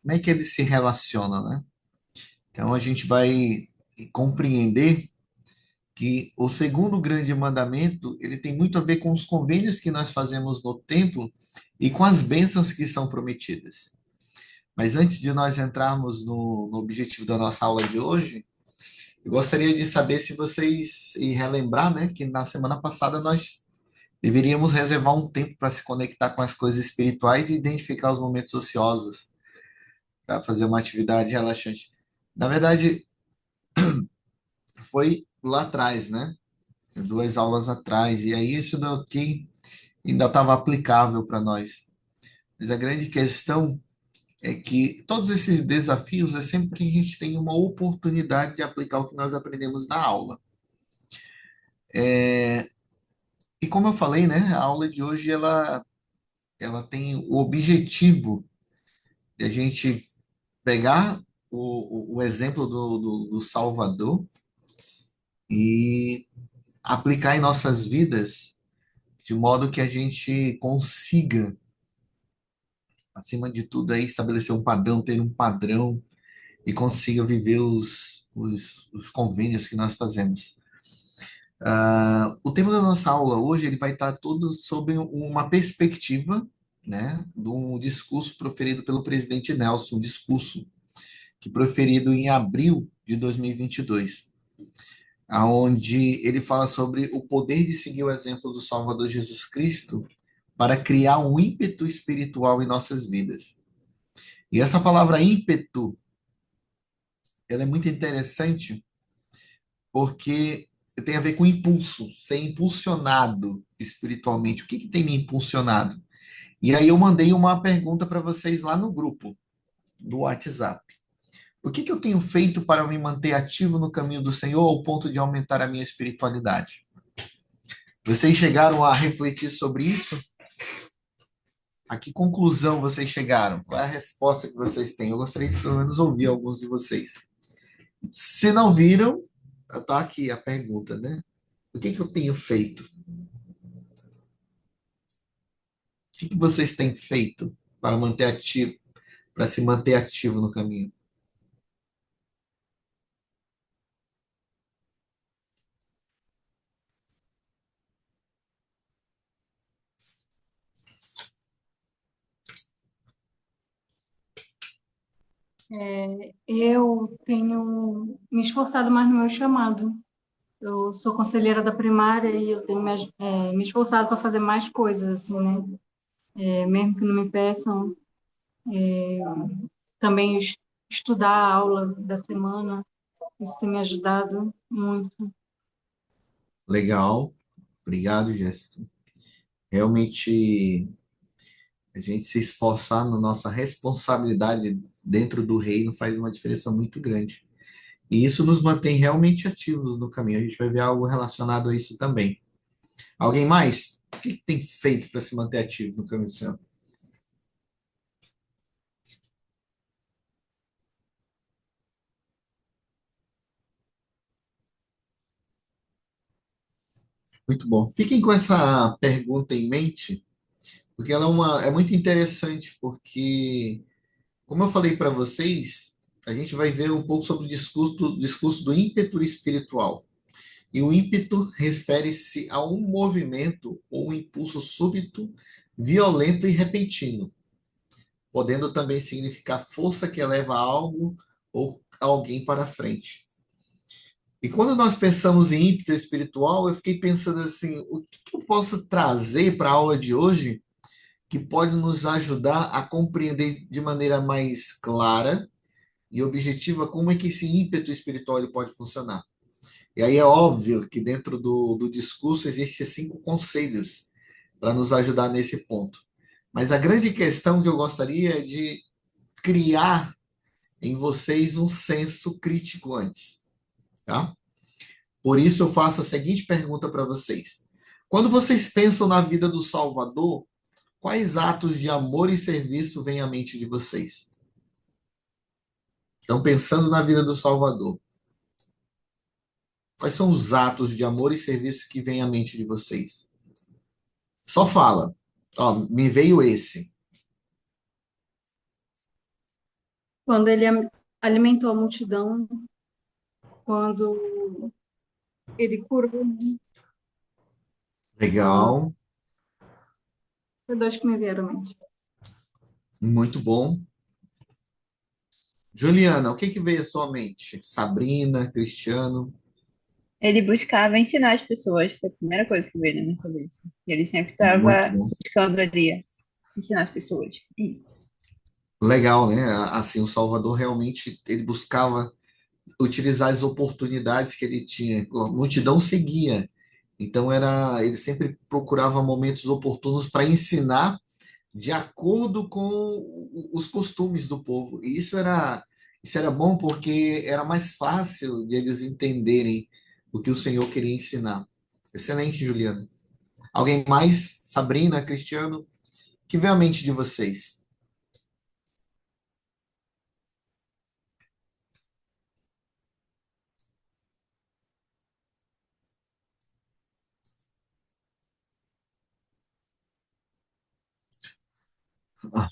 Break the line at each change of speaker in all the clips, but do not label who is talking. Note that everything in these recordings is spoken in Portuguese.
como é que ele se relaciona, né? Então a gente vai compreender que o segundo grande mandamento, ele tem muito a ver com os convênios que nós fazemos no templo e com as bênçãos que são prometidas. Mas antes de nós entrarmos no objetivo da nossa aula de hoje, eu gostaria de saber se vocês, e relembrar, né, que na semana passada nós deveríamos reservar um tempo para se conectar com as coisas espirituais e identificar os momentos ociosos para fazer uma atividade relaxante. Na verdade, foi lá atrás, né? 2 aulas atrás, e aí isso daqui ainda estava aplicável para nós. Mas a grande questão é que todos esses desafios é sempre que a gente tem uma oportunidade de aplicar o que nós aprendemos na aula. E como eu falei, né, a aula de hoje ela tem o objetivo de a gente pegar o exemplo do Salvador e aplicar em nossas vidas de modo que a gente consiga, acima de tudo, aí, estabelecer um padrão, ter um padrão e consiga viver os convênios que nós fazemos. O tema da nossa aula hoje ele vai estar todo sobre uma perspectiva, né, de um discurso proferido pelo presidente Nelson, um discurso que proferido em abril de 2022, aonde ele fala sobre o poder de seguir o exemplo do Salvador Jesus Cristo para criar um ímpeto espiritual em nossas vidas. E essa palavra ímpeto, ela é muito interessante porque tem a ver com impulso, ser impulsionado espiritualmente. O que que tem me impulsionado? E aí eu mandei uma pergunta para vocês lá no grupo do WhatsApp. O que que eu tenho feito para me manter ativo no caminho do Senhor ao ponto de aumentar a minha espiritualidade? Vocês chegaram a refletir sobre isso? A que conclusão vocês chegaram? Qual é a resposta que vocês têm? Eu gostaria de pelo menos ouvir alguns de vocês. Se não viram, está aqui a pergunta, né? O que que eu tenho feito? O que que vocês têm feito para manter ativo, para se manter ativo no caminho?
Eu tenho me esforçado mais no meu chamado. Eu sou conselheira da primária e eu tenho me esforçado para fazer mais coisas, assim, né? Mesmo que não me peçam, também estudar a aula da semana, isso tem me ajudado muito.
Legal. Obrigado, Jéssica. Realmente, a gente se esforçar na nossa responsabilidade dentro do reino faz uma diferença muito grande. E isso nos mantém realmente ativos no caminho. A gente vai ver algo relacionado a isso também. Alguém mais? O que tem feito para se manter ativo no caminho do Senhor? Muito bom. Fiquem com essa pergunta em mente, porque ela é muito interessante, porque, como eu falei para vocês, a gente vai ver um pouco sobre o discurso do ímpeto espiritual. E o ímpeto refere-se a um movimento ou um impulso súbito, violento e repentino, podendo também significar força que eleva algo ou alguém para frente. E quando nós pensamos em ímpeto espiritual, eu fiquei pensando assim, o que eu posso trazer para a aula de hoje que pode nos ajudar a compreender de maneira mais clara e objetiva como é que esse ímpeto espiritual ele pode funcionar. E aí é óbvio que dentro do discurso existem 5 conselhos para nos ajudar nesse ponto. Mas a grande questão que eu gostaria é de criar em vocês um senso crítico antes, tá? Por isso eu faço a seguinte pergunta para vocês. Quando vocês pensam na vida do Salvador, quais atos de amor e serviço vêm à mente de vocês? Estão pensando na vida do Salvador. Quais são os atos de amor e serviço que vêm à mente de vocês? Só fala. Ó, me veio esse.
Quando ele alimentou a multidão, quando ele curou, né? São
Legal,
os dois que me vieram à mente.
muito bom. Juliana, o que que veio à sua mente? Sabrina, Cristiano,
Ele buscava ensinar as pessoas, foi a primeira coisa que veio na minha cabeça. E ele sempre
muito
estava
bom.
buscando ali ensinar as pessoas. Isso.
Legal, né? Assim, o Salvador realmente ele buscava utilizar as oportunidades que ele tinha. A multidão seguia. Então ele sempre procurava momentos oportunos para ensinar de acordo com os costumes do povo. E isso era bom porque era mais fácil de eles entenderem o que o Senhor queria ensinar. Excelente, Juliana. Alguém mais? Sabrina, Cristiano? Que veio à mente de vocês?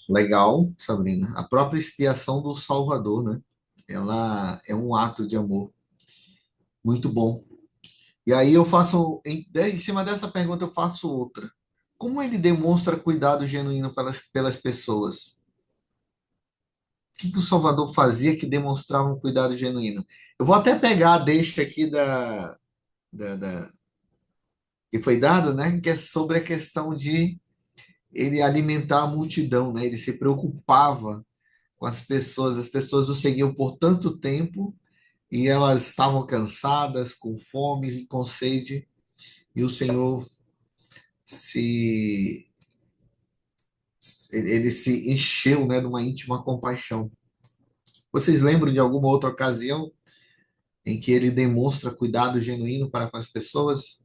Legal, Sabrina. A própria expiação do Salvador, né? Ela é um ato de amor muito bom. E aí em cima dessa pergunta, eu faço outra. Como ele demonstra cuidado genuíno pelas pessoas? O que que o Salvador fazia que demonstrava um cuidado genuíno? Eu vou até pegar a deixa aqui que foi dada, né? Que é sobre a questão de ele alimentar a multidão, né? Ele se preocupava com as pessoas o seguiam por tanto tempo e elas estavam cansadas, com fome e com sede, e o Senhor se ele se encheu, né, de uma íntima compaixão. Vocês lembram de alguma outra ocasião em que ele demonstra cuidado genuíno para com as pessoas?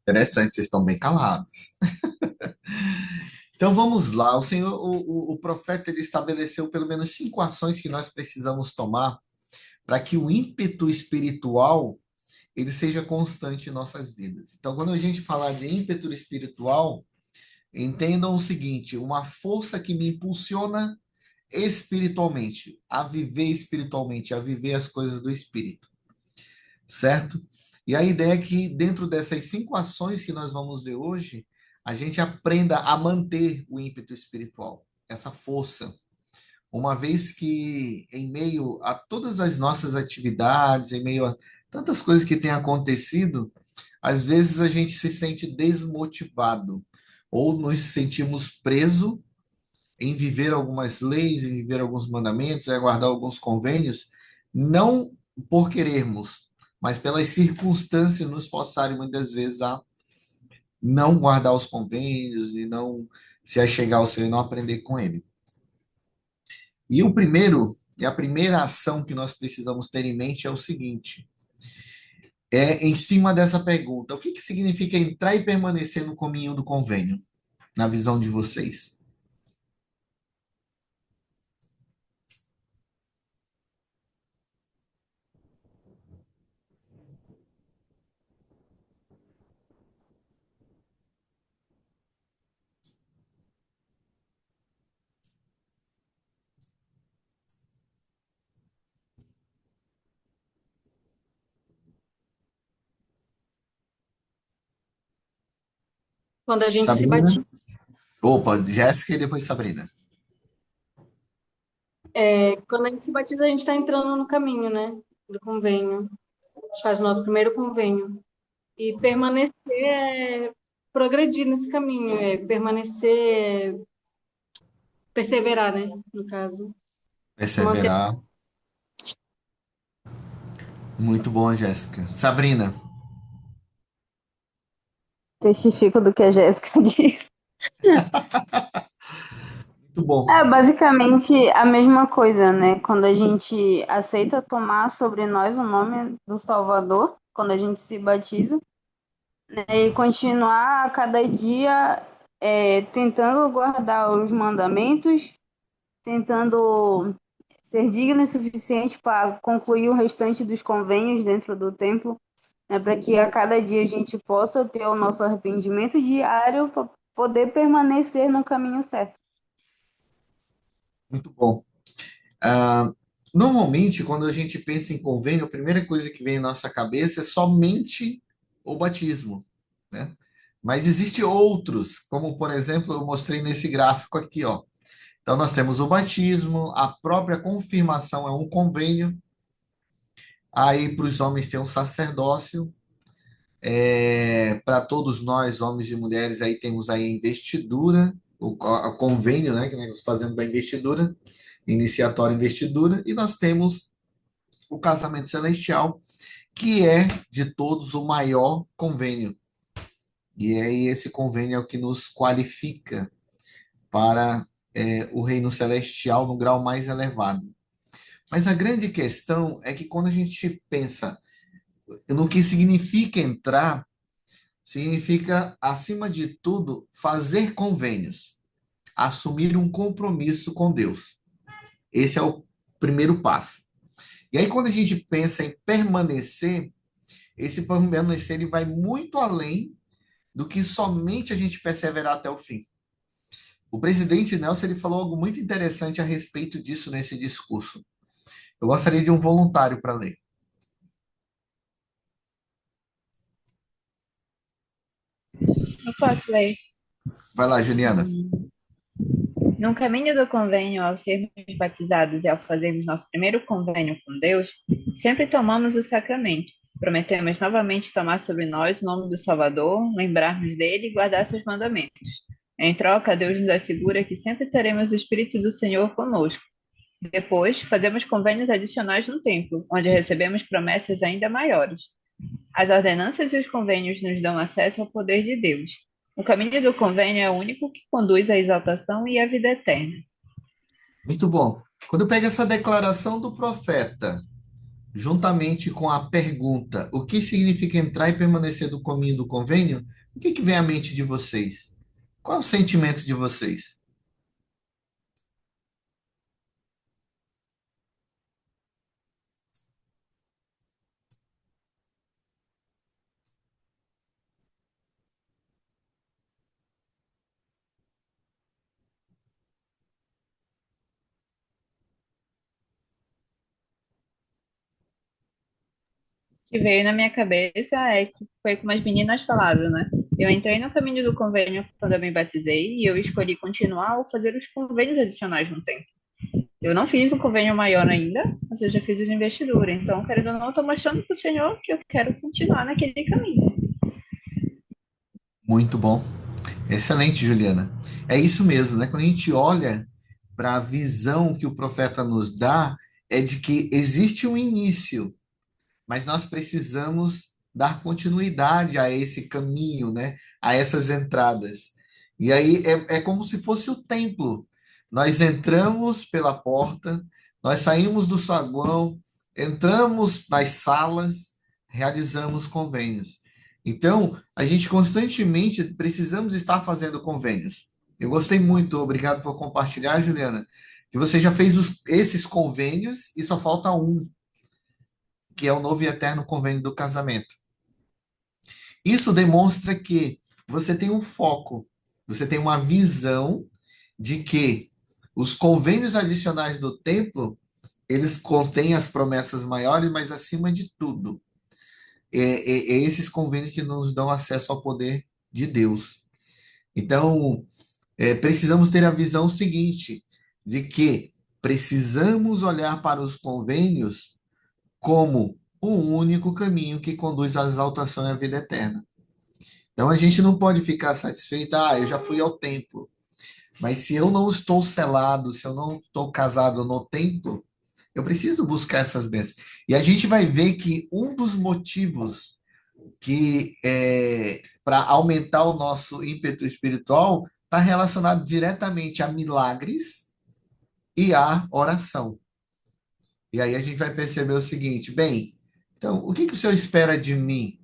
Interessante, vocês estão bem calados. Então vamos lá. O profeta ele estabeleceu pelo menos 5 ações que nós precisamos tomar para que o ímpeto espiritual ele seja constante em nossas vidas. Então, quando a gente falar de ímpeto espiritual, entendam o seguinte: uma força que me impulsiona espiritualmente, a viver espiritualmente, a viver as coisas do espírito, certo? E a ideia é que dentro dessas 5 ações que nós vamos ver hoje, a gente aprenda a manter o ímpeto espiritual, essa força. Uma vez que, em meio a todas as nossas atividades, em meio a tantas coisas que têm acontecido, às vezes a gente se sente desmotivado ou nos sentimos presos em viver algumas leis, em viver alguns mandamentos, em aguardar alguns convênios, não por querermos, mas pelas circunstâncias nos forçarem muitas vezes a não guardar os convênios e não se achegar ao Senhor e não aprender com Ele. E a primeira ação que nós precisamos ter em mente é o seguinte: é em cima dessa pergunta, o que que significa entrar e permanecer no caminho do convênio, na visão de vocês?
Quando a gente se
Sabrina?
batiza,
Opa, Jéssica e depois Sabrina.
quando a gente se batiza, a gente está entrando no caminho, né? Do convênio. A gente faz o nosso primeiro convênio. E permanecer é progredir nesse caminho, é permanecer, perseverar, né? No caso. Se manter.
Perseverar. Muito bom, Jéssica. Sabrina,
Testifico do que a Jéssica disse.
muito bom.
É basicamente a mesma coisa, né? Quando a gente aceita tomar sobre nós o nome do Salvador, quando a gente se batiza, né? E continuar a cada dia tentando guardar os mandamentos, tentando ser digno o suficiente para concluir o restante dos convênios dentro do templo, né, para que a cada dia a gente possa ter o nosso arrependimento diário para poder permanecer no caminho certo.
Muito bom. Ah, Normalmente, quando a gente pensa em convênio, a primeira coisa que vem em nossa cabeça é somente o batismo, né? Mas existem outros, como por exemplo, eu mostrei nesse gráfico aqui, ó. Então nós temos o batismo, a própria confirmação é um convênio. Aí para os homens tem um sacerdócio. Para todos nós, homens e mulheres, aí temos aí a investidura, o convênio, né, que nós fazemos da investidura, iniciatória investidura, e nós temos o casamento celestial, que é de todos o maior convênio. E aí esse convênio é o que nos qualifica para o reino celestial no grau mais elevado. Mas a grande questão é que quando a gente pensa no que significa entrar, significa, acima de tudo, fazer convênios, assumir um compromisso com Deus. Esse é o primeiro passo. E aí, quando a gente pensa em permanecer, esse permanecer ele vai muito além do que somente a gente perseverar até o fim. O presidente Nelson ele falou algo muito interessante a respeito disso nesse discurso. Eu gostaria de um voluntário para ler.
Eu posso ler.
Vai lá, Juliana.
No caminho do convênio, ao sermos batizados e ao fazermos nosso primeiro convênio com Deus, sempre tomamos o sacramento. Prometemos novamente tomar sobre nós o nome do Salvador, lembrarmos dele e guardar seus mandamentos. Em troca, Deus nos assegura que sempre teremos o Espírito do Senhor conosco. Depois, fazemos convênios adicionais no templo, onde recebemos promessas ainda maiores. As ordenanças e os convênios nos dão acesso ao poder de Deus. O caminho do convênio é o único que conduz à exaltação e à vida eterna.
Muito bom. Quando eu pego essa declaração do profeta, juntamente com a pergunta, o que significa entrar e permanecer do caminho do convênio, o que que vem à mente de vocês? Qual é o sentimento de vocês?
O que veio na minha cabeça é que foi como as meninas falaram, né? Eu entrei no caminho do convênio quando eu me batizei e eu escolhi continuar ou fazer os convênios adicionais no tempo. Eu não fiz um convênio maior ainda, mas eu já fiz os de investidura. Então, querendo ou não, eu estou mostrando para o Senhor que eu quero continuar naquele caminho.
Muito bom. Excelente, Juliana. É isso mesmo, né? Quando a gente olha para a visão que o profeta nos dá, é de que existe um início, mas nós precisamos dar continuidade a esse caminho, né? A essas entradas. E aí é como se fosse o templo. Nós entramos pela porta, nós saímos do saguão, entramos nas salas, realizamos convênios. Então, a gente constantemente precisamos estar fazendo convênios. Eu gostei muito, obrigado por compartilhar, Juliana, que você já fez esses convênios e só falta um, que é o novo e eterno convênio do casamento. Isso demonstra que você tem um foco, você tem uma visão de que os convênios adicionais do templo, eles contêm as promessas maiores, mas acima de tudo, é esses convênios que nos dão acesso ao poder de Deus. Então, precisamos ter a visão seguinte, de que precisamos olhar para os convênios como o único caminho que conduz à exaltação e à vida eterna. Então a gente não pode ficar satisfeito, eu já fui ao templo. Mas se eu não estou selado, se eu não estou casado no templo, eu preciso buscar essas bênçãos. E a gente vai ver que um dos motivos que para aumentar o nosso ímpeto espiritual está relacionado diretamente a milagres e a oração. E aí a gente vai perceber o seguinte, bem, então, o que que o Senhor espera de mim?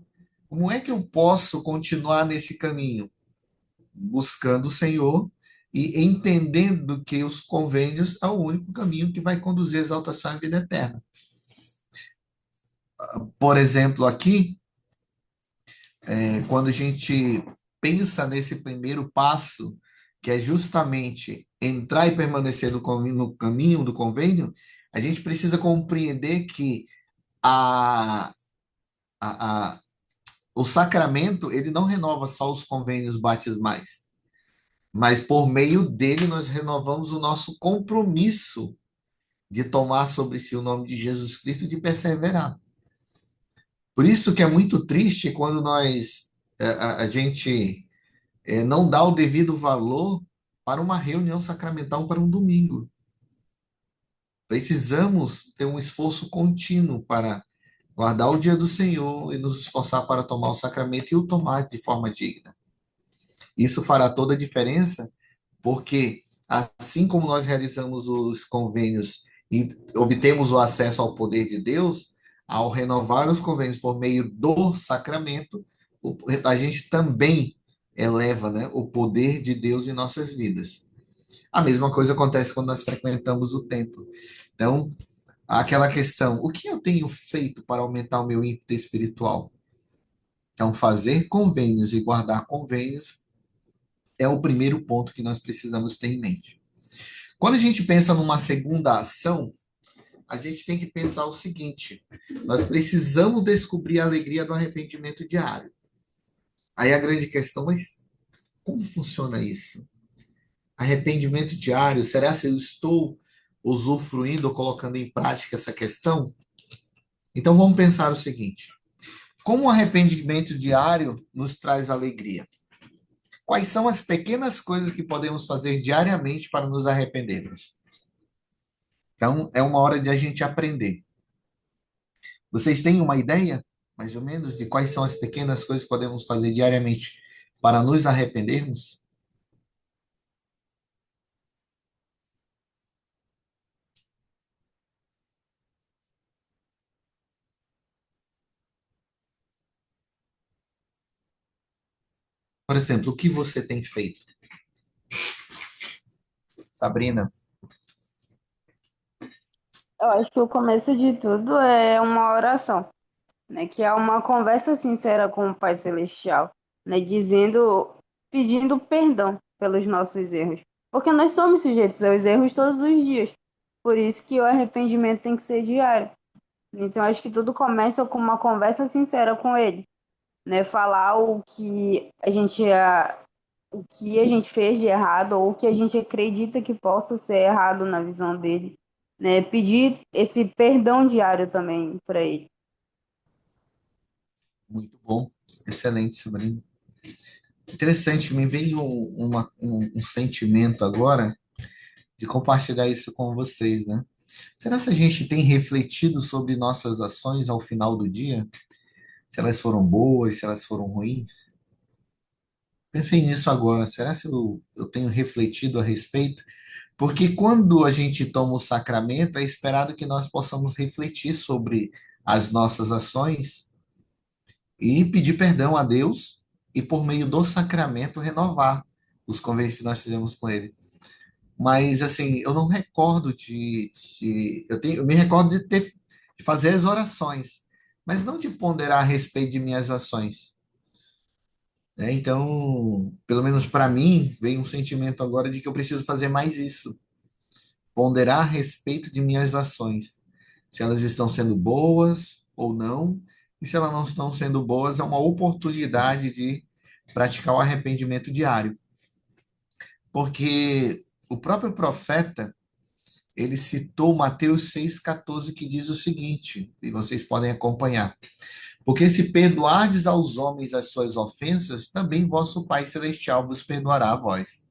Como é que eu posso continuar nesse caminho? Buscando o Senhor e entendendo que os convênios é o único caminho que vai conduzir à exaltação à vida eterna. Por exemplo, aqui, quando a gente pensa nesse primeiro passo, que é justamente entrar e permanecer no caminho do convênio, a gente precisa compreender que a, a, a, o sacramento, ele não renova só os convênios batismais, mas por meio dele nós renovamos o nosso compromisso de tomar sobre si o nome de Jesus Cristo e de perseverar. Por isso que é muito triste quando a gente não dá o devido valor para uma reunião sacramental para um domingo. Precisamos ter um esforço contínuo para guardar o dia do Senhor e nos esforçar para tomar o sacramento e o tomar de forma digna. Isso fará toda a diferença, porque assim como nós realizamos os convênios e obtemos o acesso ao poder de Deus, ao renovar os convênios por meio do sacramento, a gente também eleva, né, o poder de Deus em nossas vidas. A mesma coisa acontece quando nós frequentamos o templo. Então, aquela questão, o que eu tenho feito para aumentar o meu ímpeto espiritual? Então, fazer convênios e guardar convênios é o primeiro ponto que nós precisamos ter em mente. Quando a gente pensa numa segunda ação, a gente tem que pensar o seguinte: nós precisamos descobrir a alegria do arrependimento diário. Aí a grande questão, mas como funciona isso? Arrependimento diário, será que eu estou usufruindo ou colocando em prática essa questão? Então vamos pensar o seguinte: como o arrependimento diário nos traz alegria? Quais são as pequenas coisas que podemos fazer diariamente para nos arrependermos? Então, é uma hora de a gente aprender. Vocês têm uma ideia, mais ou menos, de quais são as pequenas coisas que podemos fazer diariamente para nos arrependermos? Por exemplo, o que você tem feito? Sabrina,
Eu acho que o começo de tudo é uma oração, né? Que é uma conversa sincera com o Pai Celestial, né? Pedindo perdão pelos nossos erros. Porque nós somos sujeitos aos erros todos os dias. Por isso que o arrependimento tem que ser diário. Então, acho que tudo começa com uma conversa sincera com ele, né? Falar o que a gente fez de errado ou o que a gente acredita que possa ser errado na visão dele, né? Pedir esse perdão diário também para ele.
muito bom, excelente, Sabrina. Interessante, me veio um sentimento agora de compartilhar isso com vocês, né? Será que a gente tem refletido sobre nossas ações ao final do dia? Se elas foram boas, se elas foram ruins? Pensei nisso agora. Será que eu tenho refletido a respeito? Porque quando a gente toma o sacramento, é esperado que nós possamos refletir sobre as nossas ações e pedir perdão a Deus e, por meio do sacramento, renovar os convênios que nós fizemos com Ele. Mas, assim, eu não recordo eu me recordo de fazer as orações, mas não de ponderar a respeito de minhas ações, né? Então, pelo menos para mim, veio um sentimento agora de que eu preciso fazer mais isso, ponderar a respeito de minhas ações, se elas estão sendo boas ou não, e se elas não estão sendo boas, é uma oportunidade de praticar o arrependimento diário, porque o próprio profeta ele citou Mateus 6,14, que diz o seguinte, e vocês podem acompanhar: porque se perdoardes aos homens as suas ofensas, também vosso Pai Celestial vos perdoará a vós.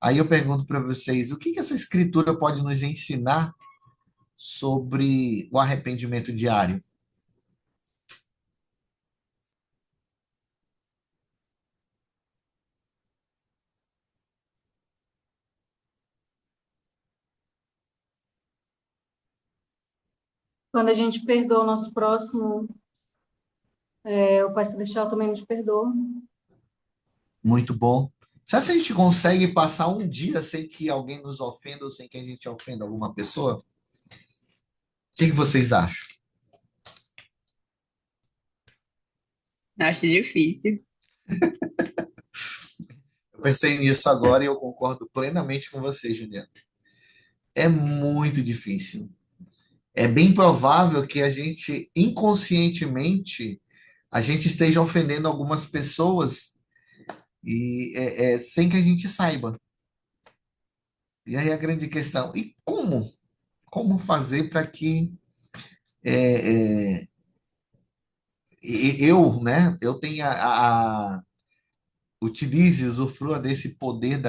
Aí eu pergunto para vocês, o que que essa escritura pode nos ensinar sobre o arrependimento diário?
Quando a gente perdoa o nosso próximo, o Pai Celestial também nos perdoa.
Muito bom. Será que a gente consegue passar um dia sem que alguém nos ofenda ou sem que a gente ofenda alguma pessoa? O que vocês acham?
Acho difícil.
Eu pensei nisso agora e eu concordo plenamente com você, Juliana. É muito difícil. É bem provável que a gente, inconscientemente, a gente esteja ofendendo algumas pessoas sem que a gente saiba. E aí a grande questão, e como? Como fazer para que é, é, eu, né, eu tenha utilize, usufrua desse poder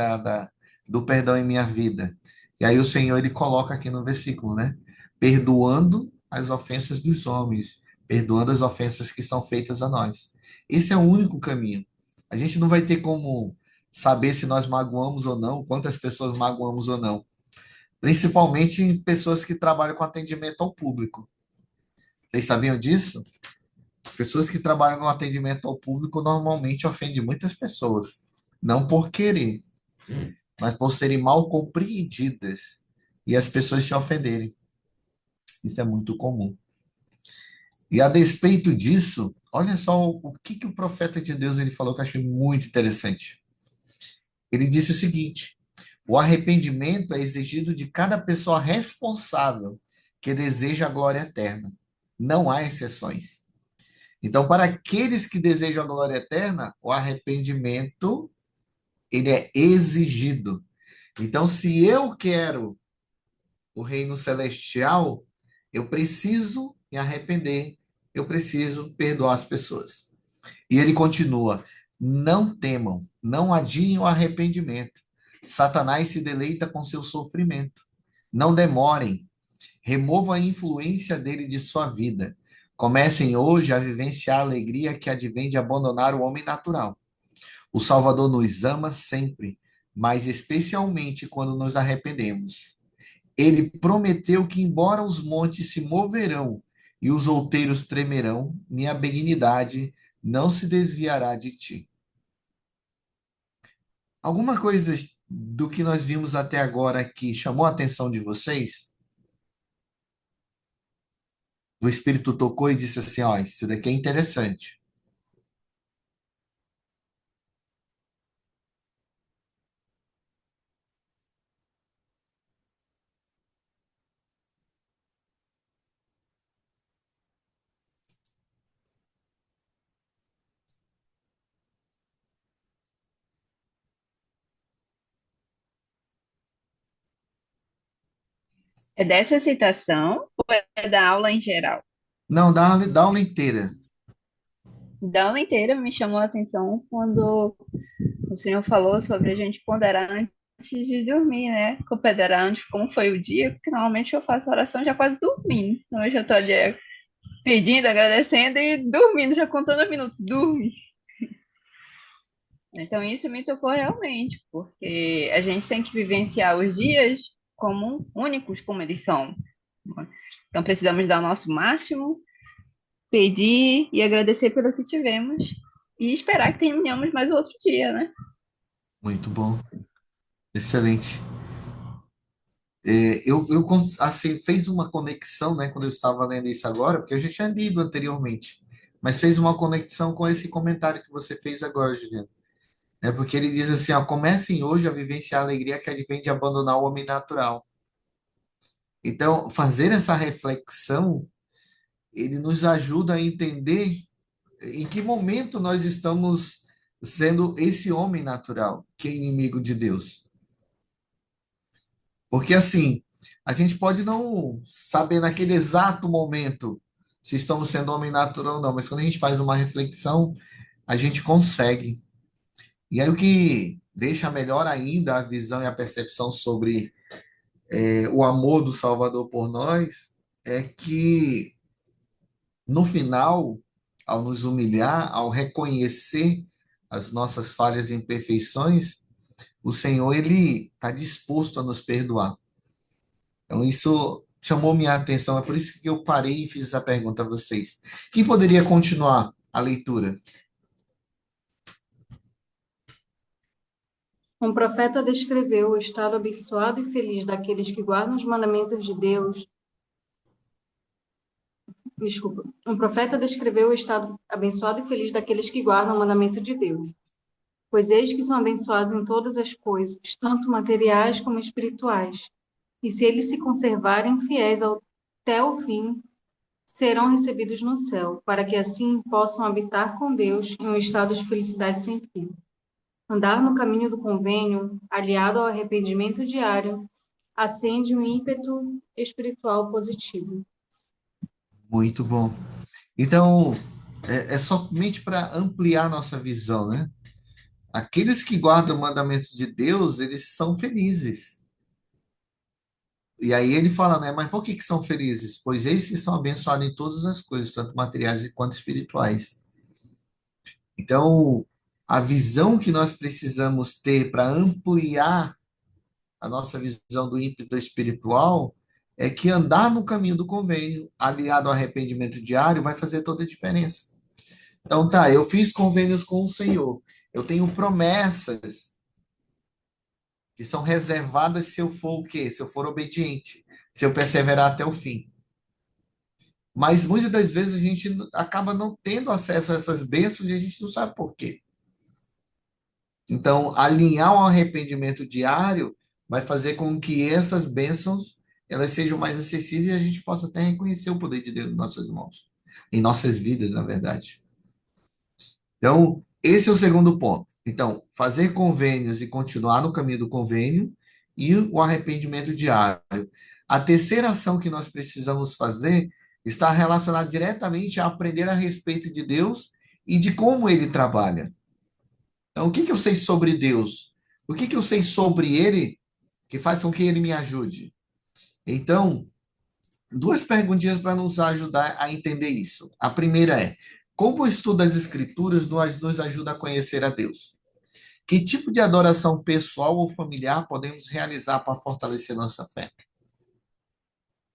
do perdão em minha vida. E aí o Senhor, ele coloca aqui no versículo, né? Perdoando as ofensas dos homens, perdoando as ofensas que são feitas a nós. Esse é o único caminho. A gente não vai ter como saber se nós magoamos ou não, quantas pessoas magoamos ou não. Principalmente em pessoas que trabalham com atendimento ao público. Vocês sabiam disso? As pessoas que trabalham no atendimento ao público normalmente ofendem muitas pessoas, não por querer, mas por serem mal compreendidas e as pessoas se ofenderem. Isso é muito comum. E a despeito disso, olha só o que o profeta de Deus ele falou que eu achei muito interessante. Ele disse o seguinte: o arrependimento é exigido de cada pessoa responsável que deseja a glória eterna. Não há exceções. Então, para aqueles que desejam a glória eterna, o arrependimento ele é exigido. Então, se eu quero o reino celestial, eu preciso me arrepender, eu preciso perdoar as pessoas. E ele continua: não temam, não adiem o arrependimento. Satanás se deleita com seu sofrimento. Não demorem, removam a influência dele de sua vida. Comecem hoje a vivenciar a alegria que advém de abandonar o homem natural. O Salvador nos ama sempre, mas especialmente quando nos arrependemos. Ele prometeu que, embora os montes se moverão e os outeiros tremerão, minha benignidade não se desviará de ti. Alguma coisa do que nós vimos até agora que chamou a atenção de vocês? O Espírito tocou e disse assim: ó, isso daqui é interessante.
É dessa citação ou é da aula em geral?
Não, dá aula inteira.
Da aula inteira me chamou a atenção quando o senhor falou sobre a gente ponderar antes de dormir, né? Considerar antes como foi o dia, porque normalmente eu faço oração já quase dormindo. Então eu já estou ali pedindo, agradecendo e dormindo, já contando os minutos. Dorme. Então isso me tocou realmente, porque a gente tem que vivenciar os dias como únicos como eles são. Então precisamos dar o nosso máximo, pedir e agradecer pelo que tivemos e esperar que tenhamos mais outro dia, né?
Muito bom. Excelente. Assim, fez uma conexão, né, quando eu estava lendo isso agora, porque eu já tinha lido anteriormente, mas fez uma conexão com esse comentário que você fez agora, Juliana. É porque ele diz assim, ó, comecem hoje a vivenciar a alegria que advém de abandonar o homem natural. Então, fazer essa reflexão, ele nos ajuda a entender em que momento nós estamos sendo esse homem natural, que é inimigo de Deus. Porque assim, a gente pode não saber naquele exato momento se estamos sendo homem natural ou não, mas quando a gente faz uma reflexão, a gente consegue. E aí o que deixa melhor ainda a visão e a percepção sobre o amor do Salvador por nós é que no final, ao nos humilhar, ao reconhecer as nossas falhas e imperfeições, o Senhor ele está disposto a nos perdoar. Então, isso chamou minha atenção, é por isso que eu parei e fiz essa pergunta a vocês. Quem poderia continuar a leitura?
Um profeta descreveu o estado abençoado e feliz daqueles que guardam os mandamentos de Deus. Desculpa. Um profeta descreveu o estado abençoado e feliz daqueles que guardam o mandamento de Deus. Pois eis que são abençoados em todas as coisas, tanto materiais como espirituais. E se eles se conservarem fiéis até o fim, serão recebidos no céu, para que assim possam habitar com Deus em um estado de felicidade sem fim. Andar no caminho do convênio, aliado ao arrependimento diário, acende um ímpeto espiritual positivo.
Muito bom. Então, é somente para ampliar nossa visão, né? Aqueles que guardam o mandamento de Deus, eles são felizes. E aí ele fala, né? Mas por que são felizes? Pois esses são abençoados em todas as coisas, tanto materiais quanto espirituais. Então, a visão que nós precisamos ter para ampliar a nossa visão do ímpeto espiritual é que andar no caminho do convênio, aliado ao arrependimento diário, vai fazer toda a diferença. Então, tá, eu fiz convênios com o Senhor. Eu tenho promessas que são reservadas se eu for o quê? Se eu for obediente, se eu perseverar até o fim. Mas muitas das vezes a gente acaba não tendo acesso a essas bênçãos e a gente não sabe por quê. Então, alinhar o arrependimento diário vai fazer com que essas bênçãos elas sejam mais acessíveis e a gente possa até reconhecer o poder de Deus em nossas mãos, em nossas vidas, na verdade. Então, esse é o segundo ponto. Então, fazer convênios e continuar no caminho do convênio e o arrependimento diário. A terceira ação que nós precisamos fazer está relacionada diretamente a aprender a respeito de Deus e de como ele trabalha. Então, o que que eu sei sobre Deus? O que que eu sei sobre ele que faz com que ele me ajude? Então, duas perguntinhas para nos ajudar a entender isso. A primeira é: como o estudo das Escrituras nos ajuda a conhecer a Deus? Que tipo de adoração pessoal ou familiar podemos realizar para fortalecer nossa fé?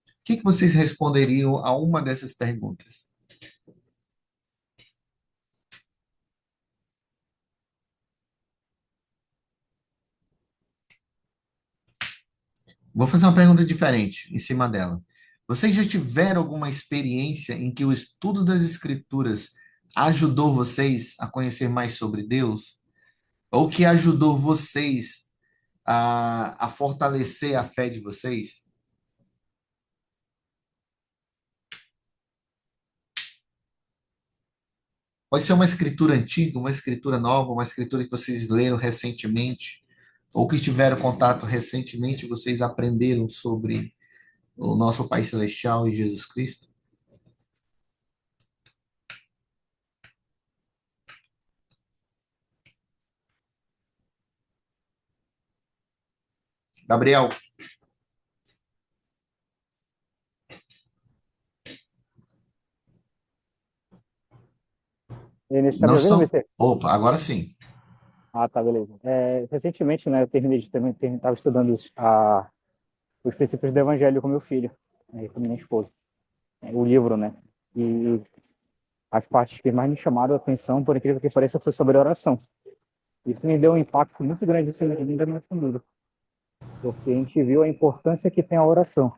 O que que vocês responderiam a uma dessas perguntas? Vou fazer uma pergunta diferente em cima dela. Vocês já tiveram alguma experiência em que o estudo das Escrituras ajudou vocês a conhecer mais sobre Deus? Ou que ajudou vocês a fortalecer a fé de vocês? Pode ser uma escritura antiga, uma escritura nova, uma escritura que vocês leram recentemente, ou que tiveram contato recentemente, vocês aprenderam sobre o nosso Pai Celestial e Jesus Cristo? Gabriel,
Inês, tá me
não
ouvindo,
estou.
Vicente?
Opa, agora sim.
Ah, tá, beleza. Recentemente, né, eu terminei de também, estava estudando os princípios do Evangelho com meu filho, né, e com minha esposa, o livro, né? E as partes que mais me chamaram a atenção, por incrível que pareça, foi sobre a oração. Isso me deu um impacto muito grande assim, na vida da minha família, porque a gente viu a importância que tem a oração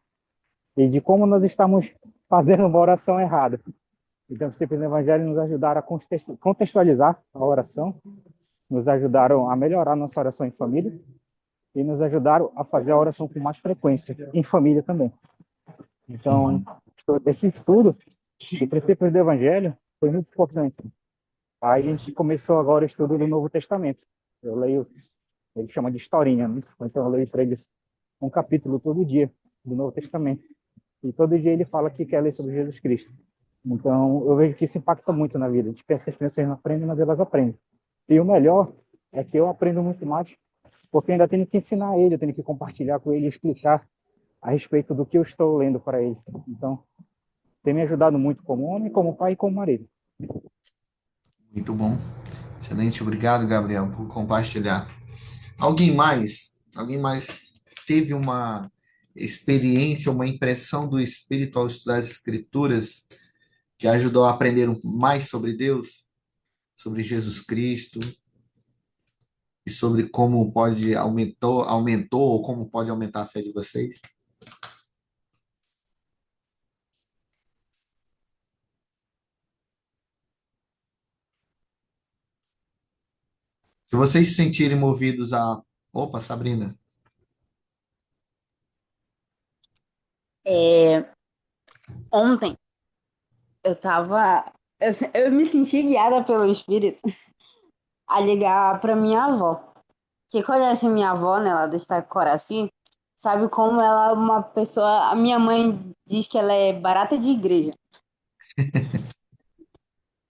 e de como nós estamos fazendo uma oração errada. Então, os princípios do Evangelho nos ajudaram a contextualizar a oração, nos ajudaram a melhorar nossa oração em família e nos ajudaram a fazer a oração com mais frequência, em família também. Então, esse estudo de princípios do Evangelho foi muito importante. Aí a gente começou agora o estudo do Novo Testamento. Eu leio, ele chama de historinha, né? Então eu leio para eles um capítulo todo dia do Novo Testamento. E todo dia ele fala que quer ler sobre Jesus Cristo. Então eu vejo que isso impacta muito na vida. A gente pensa que as crianças não aprendem, mas elas aprendem. E o melhor é que eu aprendo muito mais, porque eu ainda tenho que ensinar ele, eu tenho que compartilhar com ele, explicar a respeito do que eu estou lendo para ele. Então, tem me ajudado muito como homem, como pai e como marido.
Muito bom. Excelente. Obrigado, Gabriel, por compartilhar. Alguém mais? Alguém mais teve uma experiência, uma impressão do Espírito ao estudar as Escrituras que ajudou a aprender mais sobre Deus, sobre Jesus Cristo e sobre como pode aumentou ou como pode aumentar a fé de vocês? Se vocês se sentirem movidos a. Opa, Sabrina.
É, ontem eu tava. Eu me senti guiada pelo Espírito a ligar para minha avó. Quem conhece minha avó, né, lá do estado de Coraci, sabe como ela é uma pessoa. A minha mãe diz que ela é barata de igreja,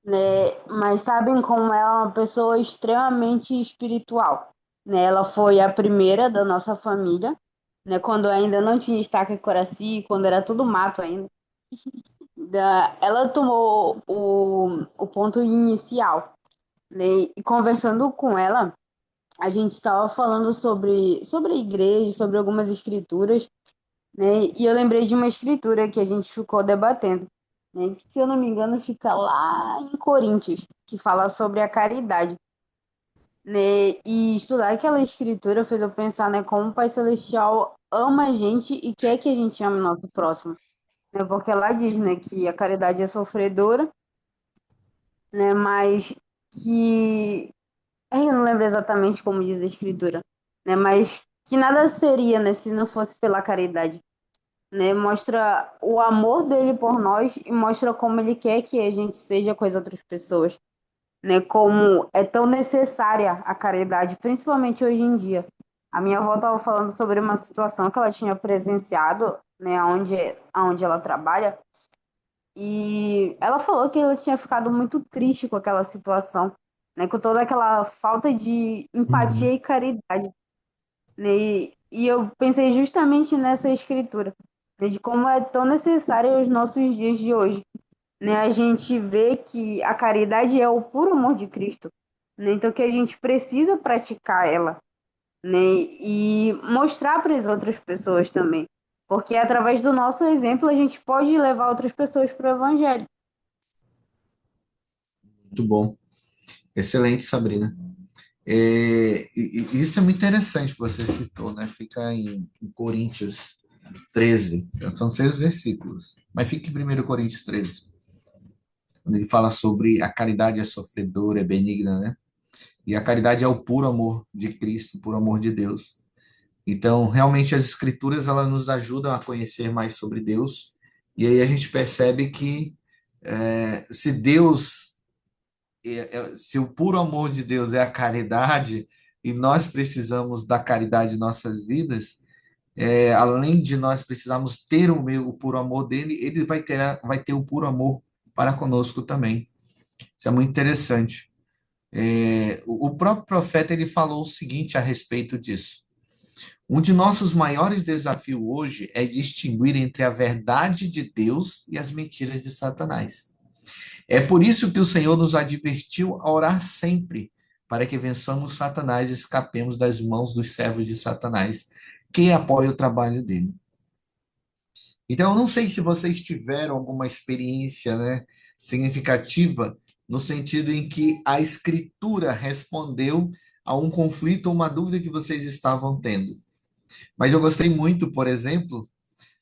né? Mas sabem como ela é uma pessoa extremamente espiritual, né? Ela foi a primeira da nossa família, né? Quando ainda não tinha estaca em Coraci, quando era tudo mato ainda. Ela tomou o ponto inicial, né? E conversando com ela, a gente estava falando sobre a igreja, sobre algumas escrituras, né? E eu lembrei de uma escritura que a gente ficou debatendo, né? Que, se eu não me engano, fica lá em Coríntios, que fala sobre a caridade, né? E estudar aquela escritura fez eu pensar, né? Como o Pai Celestial ama a gente e quer que a gente ame o nosso próximo, né? Porque lá diz, né, que a caridade é sofredora, né? Mas que eu não lembro exatamente como diz a escritura, né? Mas que nada seria, né, se não fosse pela caridade, né? Mostra o amor dele por nós e mostra como ele quer que a gente seja com as outras pessoas, né? Como é tão necessária a caridade, principalmente hoje em dia. A minha avó estava falando sobre uma situação que ela tinha presenciado, né, onde ela trabalha, e ela falou que ela tinha ficado muito triste com aquela situação, né, com toda aquela falta de empatia
Uhum.
e caridade, né? E eu pensei justamente nessa escritura, né, de como é tão necessária aos nossos dias de hoje, né? A gente vê que a caridade é o puro amor de Cristo, né? Então que a gente precisa praticar ela, né? E mostrar para as outras pessoas também, porque através do nosso exemplo a gente pode levar outras pessoas para o Evangelho.
Muito bom. Excelente, Sabrina. E isso é muito interessante que você citou, né? Fica em Coríntios 13. São 6 versículos. Mas fica em 1 Coríntios 13, quando ele fala sobre a caridade é sofredora, é benigna, né? E a caridade é o puro amor de Cristo, o puro amor de Deus. Então, realmente, as escrituras, elas nos ajudam a conhecer mais sobre Deus. E aí a gente percebe que se Deus, se o puro amor de Deus é a caridade, e nós precisamos da caridade em nossas vidas, além de nós precisarmos ter o puro amor dele, ele vai ter o puro amor para conosco também. Isso é muito interessante. O próprio profeta ele falou o seguinte a respeito disso. Um de nossos maiores desafios hoje é distinguir entre a verdade de Deus e as mentiras de Satanás. É por isso que o Senhor nos advertiu a orar sempre, para que vençamos Satanás e escapemos das mãos dos servos de Satanás, que apoia o trabalho dele. Então, eu não sei se vocês tiveram alguma experiência, né, significativa, no sentido em que a Escritura respondeu a um conflito ou uma dúvida que vocês estavam tendo. Mas eu gostei muito, por exemplo,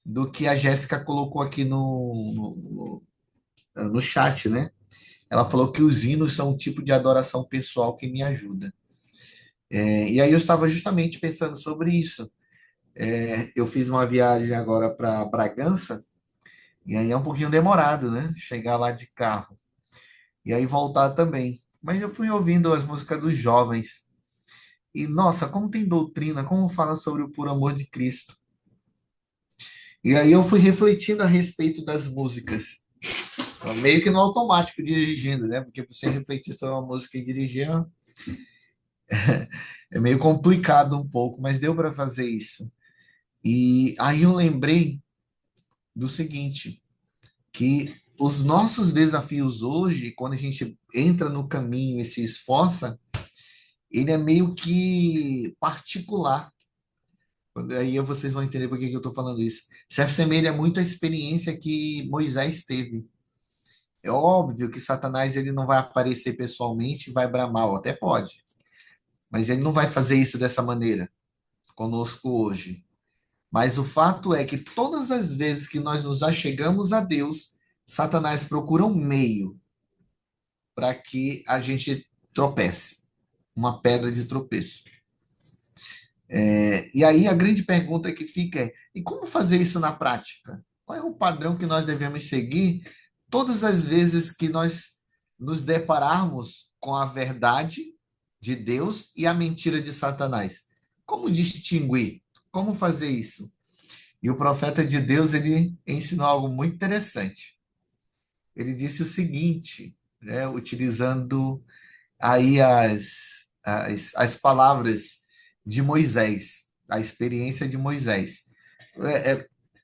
do que a Jéssica colocou aqui no chat, né? Ela falou que os hinos são um tipo de adoração pessoal que me ajuda. E aí eu estava justamente pensando sobre isso. Eu fiz uma viagem agora para Bragança, e aí é um pouquinho demorado, né? Chegar lá de carro. E aí voltar também. Mas eu fui ouvindo as músicas dos jovens. E, nossa, como tem doutrina, como fala sobre o puro amor de Cristo. E aí eu fui refletindo a respeito das músicas. Meio que no automático dirigindo, né? Porque você refletir sobre uma música e dirigir é meio complicado um pouco, mas deu para fazer isso. E aí eu lembrei do seguinte, que os nossos desafios hoje, quando a gente entra no caminho e se esforça, ele é meio que particular. Aí vocês vão entender por que que eu estou falando isso. Se assemelha muito à experiência que Moisés teve. É óbvio que Satanás ele não vai aparecer pessoalmente e vai bramar, ou até pode. mas ele não vai fazer isso dessa maneira conosco hoje. Mas o fato é que todas as vezes que nós nos achegamos a Deus, Satanás procura um meio para que a gente tropece, uma pedra de tropeço. E aí a grande pergunta que fica é: e como fazer isso na prática? Qual é o padrão que nós devemos seguir todas as vezes que nós nos depararmos com a verdade de Deus e a mentira de Satanás? Como distinguir? Como fazer isso? E o profeta de Deus, ele ensinou algo muito interessante. Ele disse o seguinte, né, utilizando aí as palavras de Moisés, a experiência de Moisés.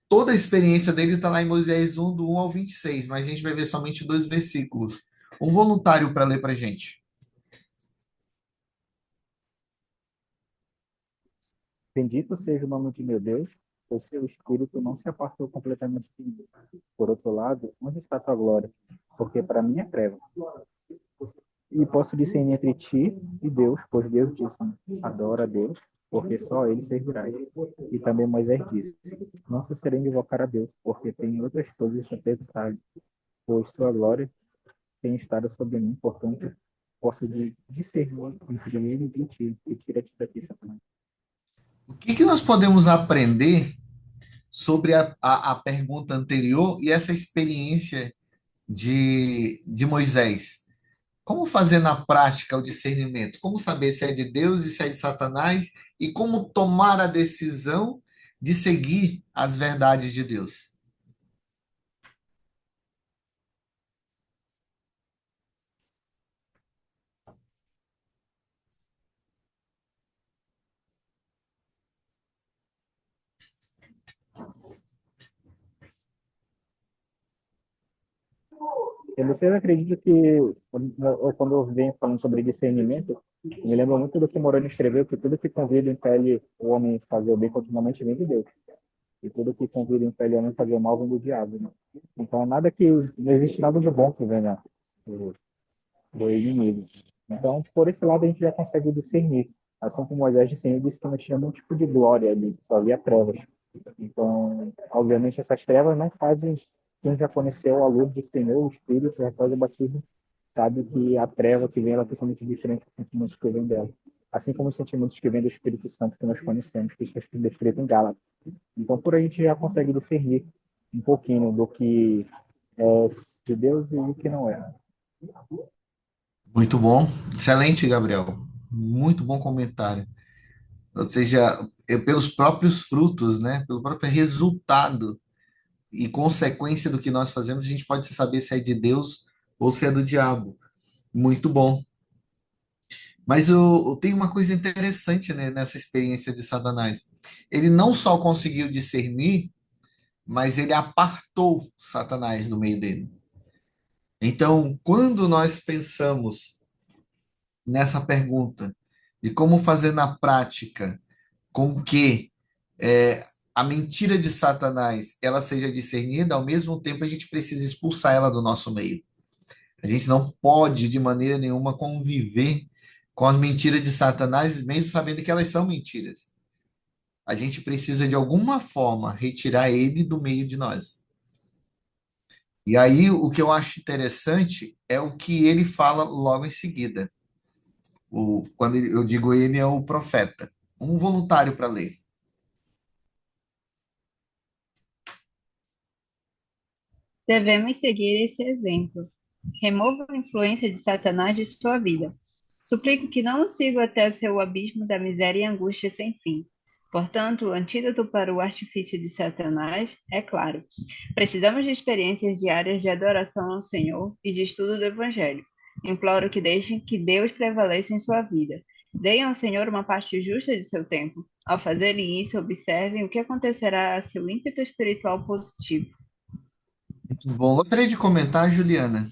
Toda a experiência dele está lá em Moisés 1, do 1 ao 26, mas a gente vai ver somente dois versículos. Um voluntário para ler para a gente.
Bendito seja o nome de meu Deus, pois seu espírito não se apartou completamente de mim. Por outro lado, onde está tua glória? Porque para mim é treva. E posso discernir entre ti e Deus, pois Deus disse: adora a Deus, porque só a ele servirás. E também Moisés disse: não cessarei de invocar a Deus, porque tenho outras coisas a perguntar, pois sua glória tem estado sobre mim, portanto, posso discernir entre ele e ti, e tira-te daqui, Satanás.
O que que nós podemos aprender sobre a pergunta anterior e essa experiência de Moisés? Como fazer na prática o discernimento? Como saber se é de Deus e se é de Satanás? E como tomar a decisão de seguir as verdades de Deus?
E vocês acreditam que, quando eu venho falando sobre discernimento, me lembra muito do que Moroni escreveu, que tudo que convida e impele o homem a fazer o bem continuamente vem de Deus. E tudo que convida e impele o homem a fazer o mal vem do diabo, né? Então, não existe nada de bom que venha do, do inimigo. Então, por esse lado, a gente já consegue discernir. Assim como Moisés discerniu, disse que não tinha nenhum tipo de glória ali, só havia trevas. Então, obviamente, essas trevas não fazem quem já conheceu a luz do Senhor, o Espírito, já faz o batismo, sabe que a treva que vem ela é totalmente diferente dos sentimentos que vêm dela. Assim como os sentimentos que vêm do Espírito Santo que nós conhecemos, que está descrito em Gálatas. Então, por aí a gente já consegue discernir um pouquinho do que é de Deus e o que não é.
Muito bom. Excelente, Gabriel. Muito bom comentário. Ou seja, pelos próprios frutos, né? Pelo próprio resultado e consequência do que nós fazemos, a gente pode saber se é de Deus ou se é do diabo. Muito bom. Mas eu tenho uma coisa interessante, né, nessa experiência de Satanás. Ele não só conseguiu discernir, mas ele apartou Satanás do meio dele. Então, quando nós pensamos nessa pergunta de como fazer na prática com que a mentira de Satanás ela seja discernida, ao mesmo tempo a gente precisa expulsar ela do nosso meio. A gente não pode, de maneira nenhuma, conviver com as mentiras de Satanás, mesmo sabendo que elas são mentiras. A gente precisa, de alguma forma, retirar ele do meio de nós. E aí, o que eu acho interessante é o que ele fala logo em seguida. Quando eu digo ele, é o profeta. Um voluntário para ler.
Devemos seguir esse exemplo. Remova a influência de Satanás de sua vida. Suplico que não o siga até seu abismo da miséria e angústia sem fim. Portanto, o antídoto para o artifício de Satanás é claro. Precisamos de experiências diárias de adoração ao Senhor e de estudo do Evangelho. Imploro que deixem que Deus prevaleça em sua vida. Deem ao Senhor uma parte justa de seu tempo. Ao fazerem isso, observem o que acontecerá a seu ímpeto espiritual positivo.
Bom, gostaria de comentar, Juliana,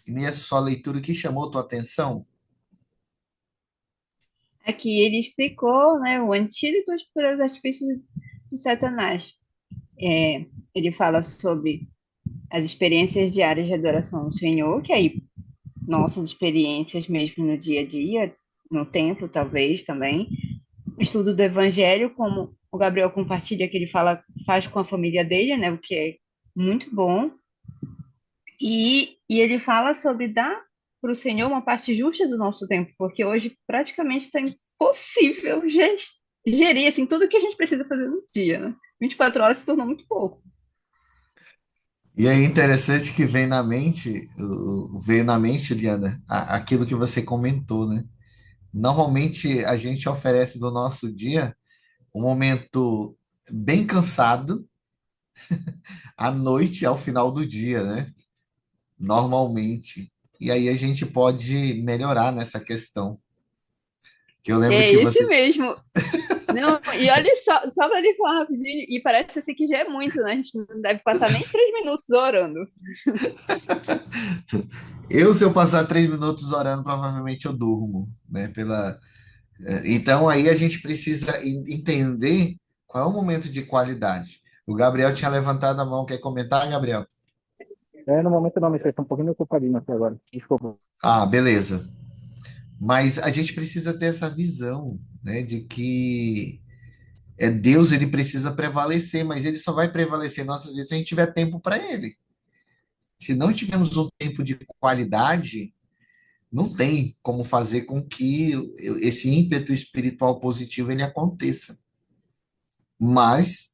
nessa sua leitura, o que chamou a tua atenção?
Aqui ele explicou, né, o antídoto para os artifícios de Satanás. Ele fala sobre as experiências diárias de adoração ao Senhor, que aí nossas experiências mesmo no dia a dia, no templo, talvez também. Estudo do Evangelho, como o Gabriel compartilha, que ele faz com a família dele, né? O que é muito bom. E ele fala sobre dar para o Senhor uma parte justa do nosso tempo, porque hoje praticamente está impossível gerir assim, tudo que a gente precisa fazer no dia, né? 24 horas se tornou muito pouco.
E é interessante que veio na mente, Juliana, aquilo que você comentou, né? Normalmente a gente oferece do nosso dia um momento bem cansado à noite, ao final do dia, né? Normalmente. E aí a gente pode melhorar nessa questão. Que eu lembro
É
que
esse
você.
mesmo. Não, e olha só para ele falar rapidinho, e parece assim que já é muito, né? A gente não deve passar nem 3 minutos orando.
Se eu passar 3 minutos orando, provavelmente eu durmo, né? Então aí a gente precisa entender qual é o momento de qualidade. O Gabriel tinha levantado a mão, quer comentar, Gabriel?
No momento não, mas você está um pouquinho ocupadinho aqui agora. Desculpa.
Ah, beleza. Mas a gente precisa ter essa visão, né, de que Deus, ele precisa prevalecer, mas ele só vai prevalecer em nossas vidas se a gente tiver tempo para ele. Se não tivermos um tempo de qualidade, não tem como fazer com que esse ímpeto espiritual positivo ele aconteça. Mas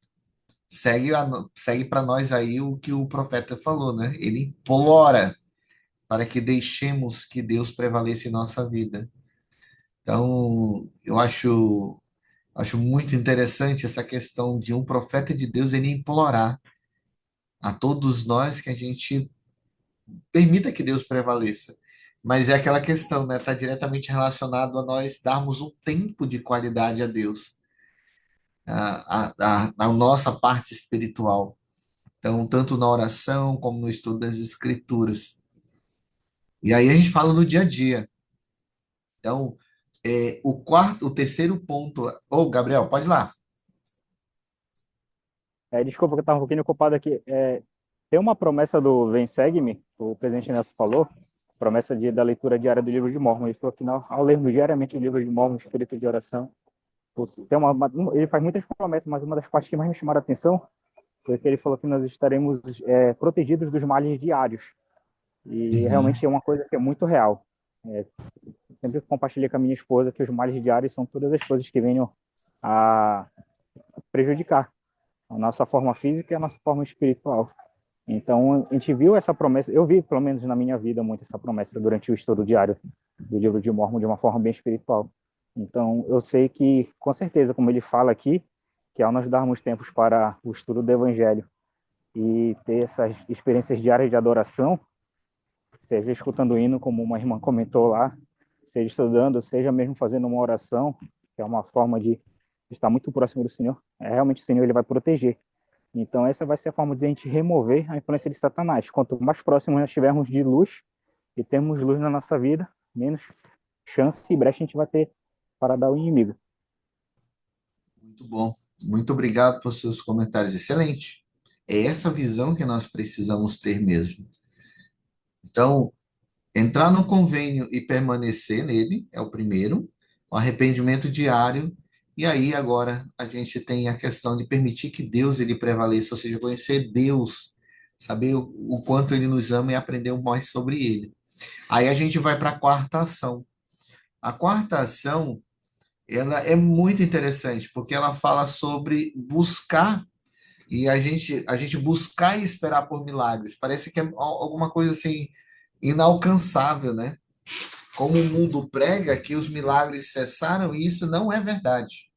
segue para nós aí o que o profeta falou, né? Ele implora para que deixemos que Deus prevaleça em nossa vida. Então, eu acho muito interessante essa questão de um profeta de Deus ele implorar a todos nós que a gente permita que Deus prevaleça. Mas é aquela questão, né? Está diretamente relacionado a nós darmos um tempo de qualidade a Deus, a nossa parte espiritual. Então, tanto na oração como no estudo das Escrituras. E aí a gente fala no dia a dia. Então, o terceiro ponto. Ô, Gabriel, pode ir lá.
Desculpa que eu estava um pouquinho ocupado aqui. Tem uma promessa do Vem Segue-me, o presidente Nelson falou, promessa da leitura diária do livro de Mórmon. Ele falou que ao lermos diariamente o livro de Mórmon, Espírito de Oração, ele faz muitas promessas, mas uma das partes que mais me chamaram a atenção foi que ele falou que nós estaremos protegidos dos males diários. E
Uhum.
realmente é uma coisa que é muito real. Sempre compartilhei com a minha esposa que os males diários são todas as coisas que venham a prejudicar a nossa forma física e a nossa forma espiritual. Então, a gente viu essa promessa, eu vi, pelo menos na minha vida, muito essa promessa durante o estudo diário do livro de Mórmon, de uma forma bem espiritual. Então, eu sei que, com certeza, como ele fala aqui, que ao nós darmos tempos para o estudo do Evangelho e ter essas experiências diárias de adoração, seja escutando o hino, como uma irmã comentou lá, seja estudando, seja mesmo fazendo uma oração, que é uma forma de estar muito próximo do Senhor, realmente o Senhor ele vai proteger. Então, essa vai ser a forma de a gente remover a influência de Satanás. Quanto mais próximos nós estivermos de luz e termos luz na nossa vida, menos chance e brecha a gente vai ter para dar ao inimigo.
Muito bom. Muito obrigado por seus comentários. Excelente. É essa visão que nós precisamos ter mesmo. Então, entrar no convênio e permanecer nele é o primeiro, o arrependimento diário, e aí agora a gente tem a questão de permitir que Deus ele prevaleça, ou seja, conhecer Deus, saber o quanto ele nos ama e aprender mais sobre ele. Aí a gente vai para a quarta ação. A quarta ação, ela é muito interessante, porque ela fala sobre buscar e a gente buscar e esperar por milagres. Parece que é alguma coisa assim inalcançável, né? Como o mundo prega que os milagres cessaram, e isso não é verdade.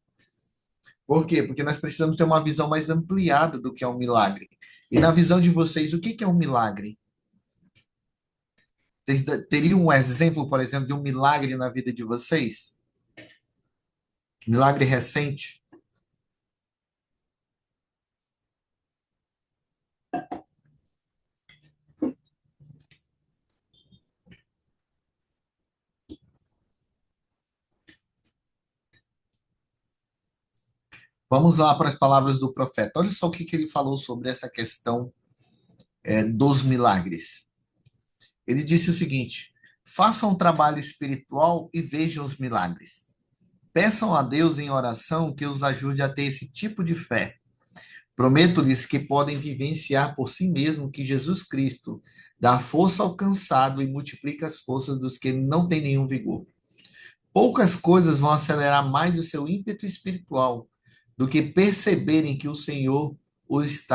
Por quê? Porque nós precisamos ter uma visão mais ampliada do que é um milagre. E na visão de vocês, o que é um milagre? Vocês teriam um exemplo, por exemplo, de um milagre na vida de vocês? Milagre recente? Vamos lá para as palavras do profeta. Olha só o que ele falou sobre essa questão dos milagres. Ele disse o seguinte: Façam um trabalho espiritual e vejam os milagres. Peçam a Deus em oração que os ajude a ter esse tipo de fé. Prometo-lhes que podem vivenciar por si mesmo que Jesus Cristo dá força ao cansado e multiplica as forças dos que não têm nenhum vigor. Poucas coisas vão acelerar mais o seu ímpeto espiritual do que perceberem que o Senhor os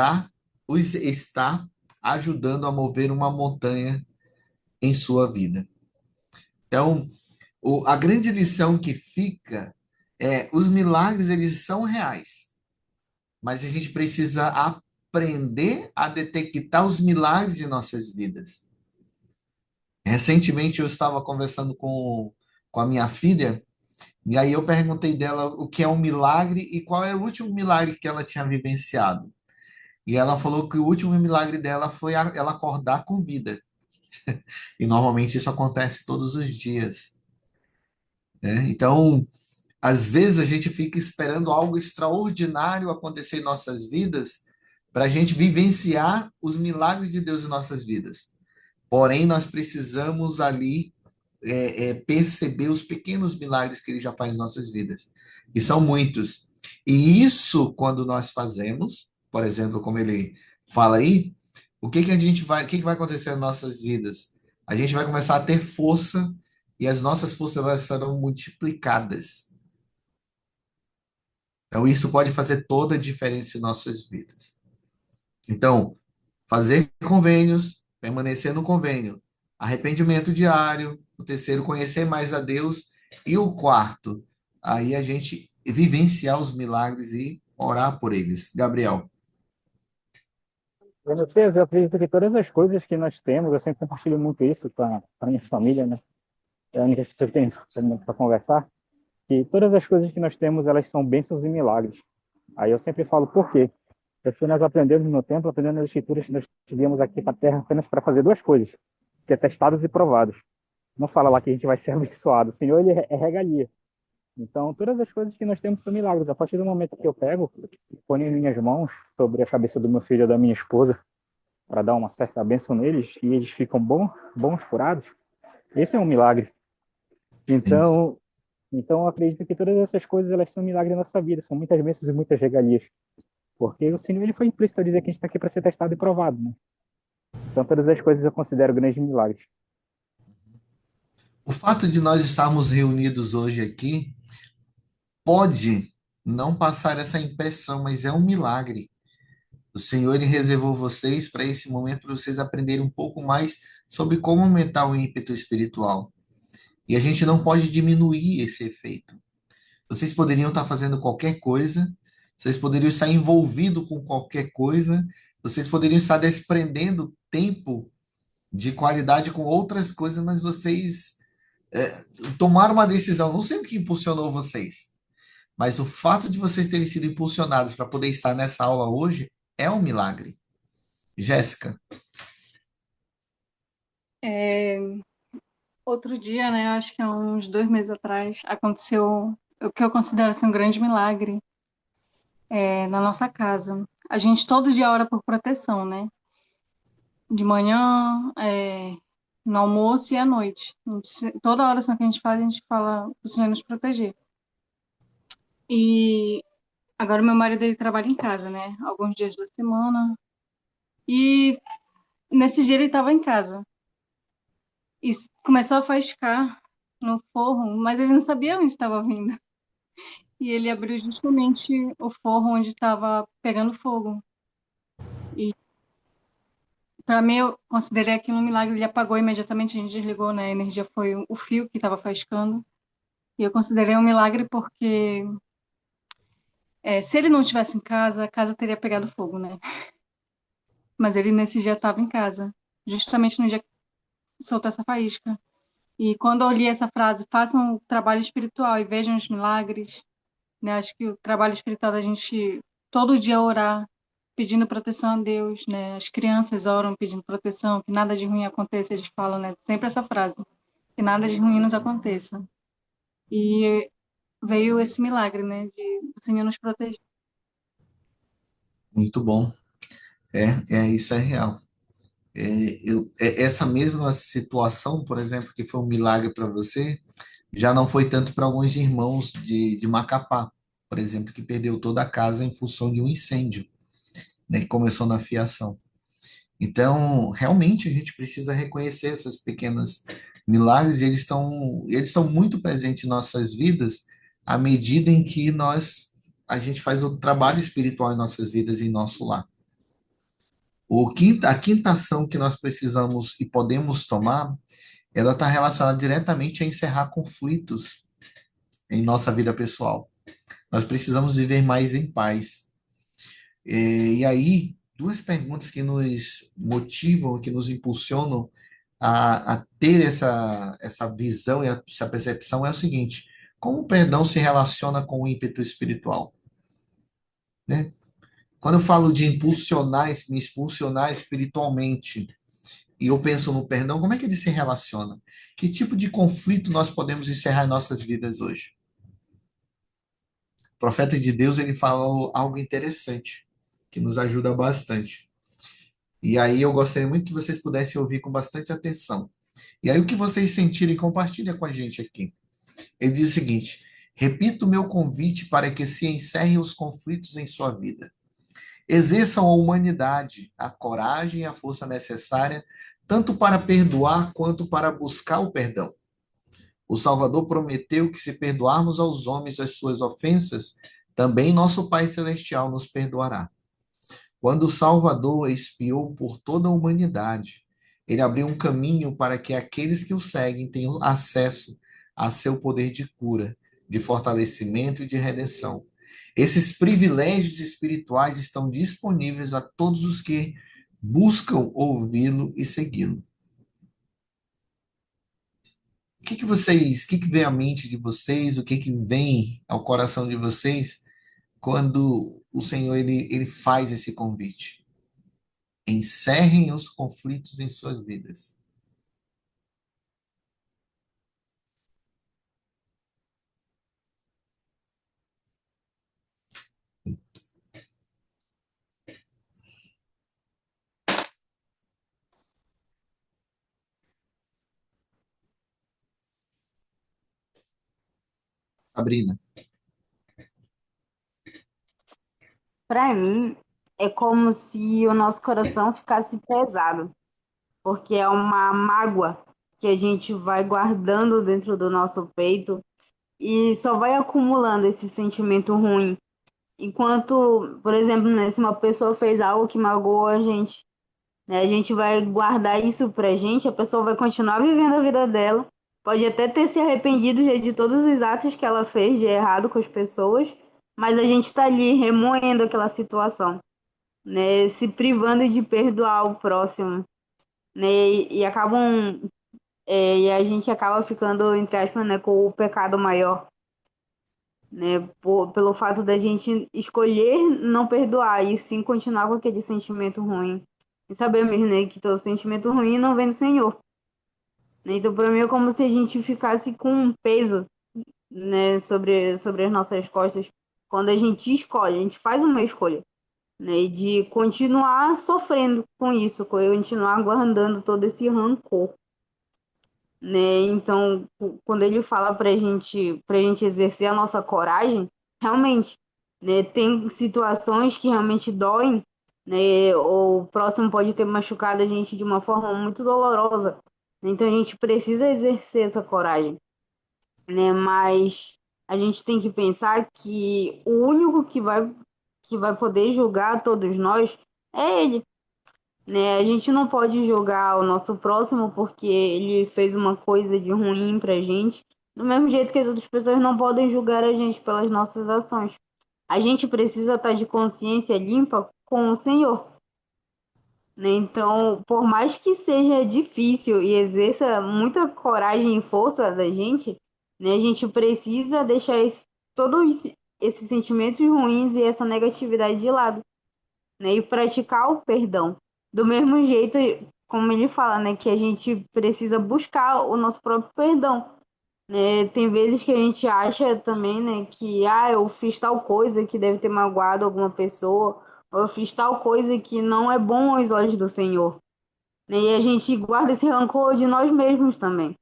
está ajudando a mover uma montanha em sua vida. Então, a grande lição que fica é: os milagres eles são reais, mas a gente precisa aprender a detectar os milagres em nossas vidas. Recentemente eu estava conversando com a minha filha, e aí eu perguntei dela o que é um milagre e qual é o último milagre que ela tinha vivenciado. E ela falou que o último milagre dela foi ela acordar com vida. E normalmente isso acontece todos os dias, né? Então, às vezes a gente fica esperando algo extraordinário acontecer em nossas vidas para a gente vivenciar os milagres de Deus em nossas vidas. Porém, nós precisamos ali perceber os pequenos milagres que Ele já faz em nossas vidas. E são muitos. E isso, quando nós fazemos, por exemplo, como ele fala aí, o que que vai acontecer nas nossas vidas? A gente vai começar a ter força e as nossas forças elas serão multiplicadas. Então, isso pode fazer toda a diferença em nossas vidas. Então, fazer convênios, permanecer no convênio, arrependimento diário, o terceiro, conhecer mais a Deus, e o quarto, aí a gente vivenciar os milagres e orar por eles. Gabriel.
Eu acredito que todas as coisas que nós temos, eu sempre compartilho muito isso com a minha família, né? É a única pessoa que tem para conversar, que todas as coisas que nós temos, elas são bênçãos e milagres. Aí eu sempre falo, por quê? Porque nós aprendemos no templo, aprendendo nas escrituras, que nós viemos aqui para a terra apenas para fazer duas coisas, ser testados e provados. Não fala lá que a gente vai ser abençoado. O Senhor, ele é regalia. Então, todas as coisas que nós temos são milagres. A partir do momento que eu pego, ponho em minhas mãos sobre a cabeça do meu filho ou da minha esposa, para dar uma certa bênção neles, e eles ficam bons, curados, esse é um milagre.
Sim.
Então, eu acredito que todas essas coisas, elas são milagres na nossa vida. São muitas bênçãos e muitas regalias. Porque o Senhor, ele foi implícito a dizer que a gente está aqui para ser testado e provado, né? Então, todas as coisas eu considero grandes milagres.
O fato de nós estarmos reunidos hoje aqui pode não passar essa impressão, mas é um milagre. O Senhor ele reservou vocês para esse momento, para vocês aprenderem um pouco mais sobre como aumentar o ímpeto espiritual. E a gente não pode diminuir esse efeito. Vocês poderiam estar fazendo qualquer coisa, vocês poderiam estar envolvidos com qualquer coisa, vocês poderiam estar desprendendo tempo de qualidade com outras coisas, mas vocês tomaram uma decisão. Não sei o que impulsionou vocês, mas o fato de vocês terem sido impulsionados para poder estar nessa aula hoje é um milagre. Jéssica.
Outro dia, né, acho que há uns 2 meses atrás, aconteceu o que eu considero assim, um grande milagre na nossa casa. A gente todo dia ora por proteção, né? De manhã, no almoço e à noite. Toda oração que a gente faz, a gente fala para o Senhor nos proteger. E agora meu marido ele trabalha em casa, né? Alguns dias da semana. E nesse dia ele estava em casa. E começou a faiscar no forro, mas ele não sabia onde estava vindo. E ele abriu justamente o forro onde estava pegando fogo. E para mim, eu considerei aquilo um milagre. Ele apagou imediatamente, a gente desligou, né? A energia foi o fio que estava faiscando. E eu considerei um milagre porque se ele não estivesse em casa, a casa teria pegado fogo, né? Mas ele nesse dia estava em casa, justamente no dia que soltou essa faísca. E quando eu li essa frase, façam o trabalho espiritual e vejam os milagres, né? Acho que o trabalho espiritual da gente todo dia orar, pedindo proteção a Deus, né? As crianças oram pedindo proteção, que nada de ruim aconteça, eles falam, né? Sempre essa frase, que nada de ruim nos aconteça. E veio esse milagre, né? De o Senhor nos proteger.
Muito bom. Isso é real. Essa mesma situação, por exemplo, que foi um milagre para você, já não foi tanto para alguns irmãos de Macapá, por exemplo, que perdeu toda a casa em função de um incêndio, né, que começou na fiação. Então, realmente a gente precisa reconhecer essas pequenas milagres, e eles estão muito presentes em nossas vidas à medida em que a gente faz o trabalho espiritual em nossas vidas, em nosso lar. A quinta ação que nós precisamos e podemos tomar, ela está relacionada diretamente a encerrar conflitos em nossa vida pessoal. Nós precisamos viver mais em paz. E aí, duas perguntas que nos motivam, que nos impulsionam a ter essa visão e essa percepção é o seguinte: como o perdão se relaciona com o ímpeto espiritual, né? Quando eu falo de me impulsionar espiritualmente, e eu penso no perdão, como é que ele se relaciona? Que tipo de conflito nós podemos encerrar em nossas vidas hoje? O profeta de Deus, ele falou algo interessante, que nos ajuda bastante. E aí eu gostaria muito que vocês pudessem ouvir com bastante atenção. E aí o que vocês sentirem, compartilha com a gente aqui. Ele diz o seguinte: repito o meu convite para que se encerrem os conflitos em sua vida. Exerçam a humanidade, a coragem e a força necessária, tanto para perdoar quanto para buscar o perdão. O Salvador prometeu que, se perdoarmos aos homens as suas ofensas, também nosso Pai Celestial nos perdoará. Quando o Salvador expiou por toda a humanidade, ele abriu um caminho para que aqueles que o seguem tenham acesso a seu poder de cura, de fortalecimento e de redenção. Esses privilégios espirituais estão disponíveis a todos os que buscam ouvi-lo e segui-lo. O que vem à mente de vocês, o que vem ao coração de vocês quando o Senhor ele faz esse convite? Encerrem os conflitos em suas vidas. Sabrina.
Para mim, é como se o nosso coração ficasse pesado, porque é uma mágoa que a gente vai guardando dentro do nosso peito e só vai acumulando esse sentimento ruim. Enquanto, por exemplo, né, se uma pessoa fez algo que magoou a gente, né, a gente vai guardar isso pra gente, a pessoa vai continuar vivendo a vida dela, pode até ter se arrependido já de todos os atos que ela fez de errado com as pessoas, mas a gente está ali remoendo aquela situação, né, se privando de perdoar o próximo, né, e a gente acaba ficando, entre aspas, né, com o pecado maior, né, pelo fato da gente escolher não perdoar e sim continuar com aquele sentimento ruim. E sabemos, né, que todo sentimento ruim não vem do Senhor. Né? Então, para mim, é como se a gente ficasse com um peso, né, sobre as nossas costas quando a gente escolhe, a gente faz uma escolha, né, de continuar sofrendo com isso, continuar guardando todo esse rancor. Né? Então, quando ele fala para gente exercer a nossa coragem, realmente, né, tem situações que realmente doem, né, ou o próximo pode ter machucado a gente de uma forma muito dolorosa. Então, a gente precisa exercer essa coragem, né? Mas a gente tem que pensar que o único que vai poder julgar todos nós é ele, né? A gente não pode julgar o nosso próximo porque ele fez uma coisa de ruim pra gente, do mesmo jeito que as outras pessoas não podem julgar a gente pelas nossas ações. A gente precisa estar de consciência limpa com o Senhor, né? Então, por mais que seja difícil e exerça muita coragem e força da gente, né, a gente precisa deixar todos esses sentimentos ruins e essa negatividade de lado, né, e praticar o perdão. Do mesmo jeito, como ele fala, né, que a gente precisa buscar o nosso próprio perdão. Né? Tem vezes que a gente acha também, né, que eu fiz tal coisa que deve ter magoado alguma pessoa, ou eu fiz tal coisa que não é bom aos olhos do Senhor. né? E a gente guarda esse rancor de nós mesmos também,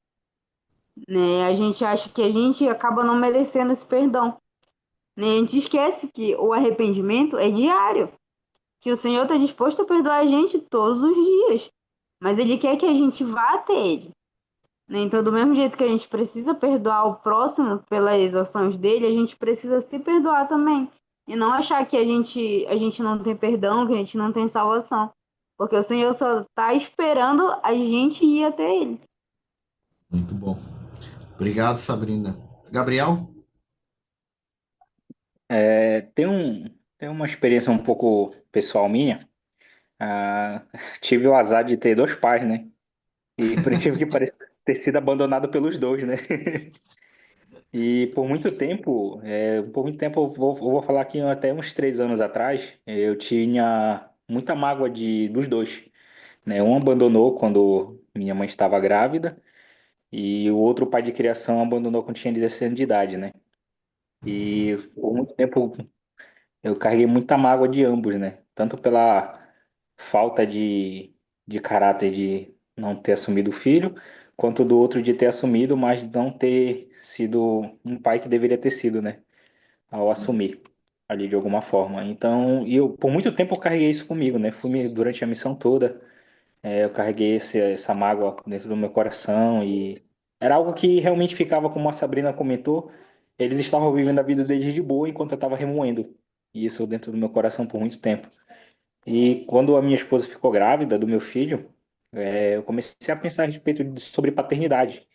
né? A gente acha que a gente acaba não merecendo esse perdão, né? A gente esquece que o arrependimento é diário, que o Senhor está disposto a perdoar a gente todos os dias, mas Ele quer que a gente vá até Ele, né? Então, do mesmo jeito que a gente precisa perdoar o próximo pelas ações dele, a gente precisa se perdoar também. E não achar que a gente não tem perdão, que a gente não tem salvação. Porque o Senhor só está esperando a gente ir até Ele.
Muito bom. Obrigado, Sabrina. Gabriel?
Tem uma experiência um pouco pessoal minha. Ah, tive o azar de ter dois pais, né? E por incrível que pareça, ter sido abandonado pelos dois, né? E por muito tempo, eu vou falar que até uns 3 anos atrás, eu tinha muita mágoa dos dois, né? Um abandonou quando minha mãe estava grávida e o outro pai de criação abandonou quando tinha 16 anos de idade, né? E por muito tempo eu carreguei muita mágoa de ambos, né? Tanto pela falta de caráter de não ter assumido o filho, quanto do outro de ter assumido, mas não ter sido um pai que deveria ter sido, né? Ao assumir ali de alguma forma. Então, por muito tempo eu carreguei isso comigo, né? Durante a missão toda, eu carreguei essa mágoa dentro do meu coração e era algo que realmente ficava, como a Sabrina comentou, eles estavam vivendo a vida deles de boa enquanto eu estava remoendo isso dentro do meu coração por muito tempo. E quando a minha esposa ficou grávida do meu filho, eu comecei a pensar a respeito sobre paternidade,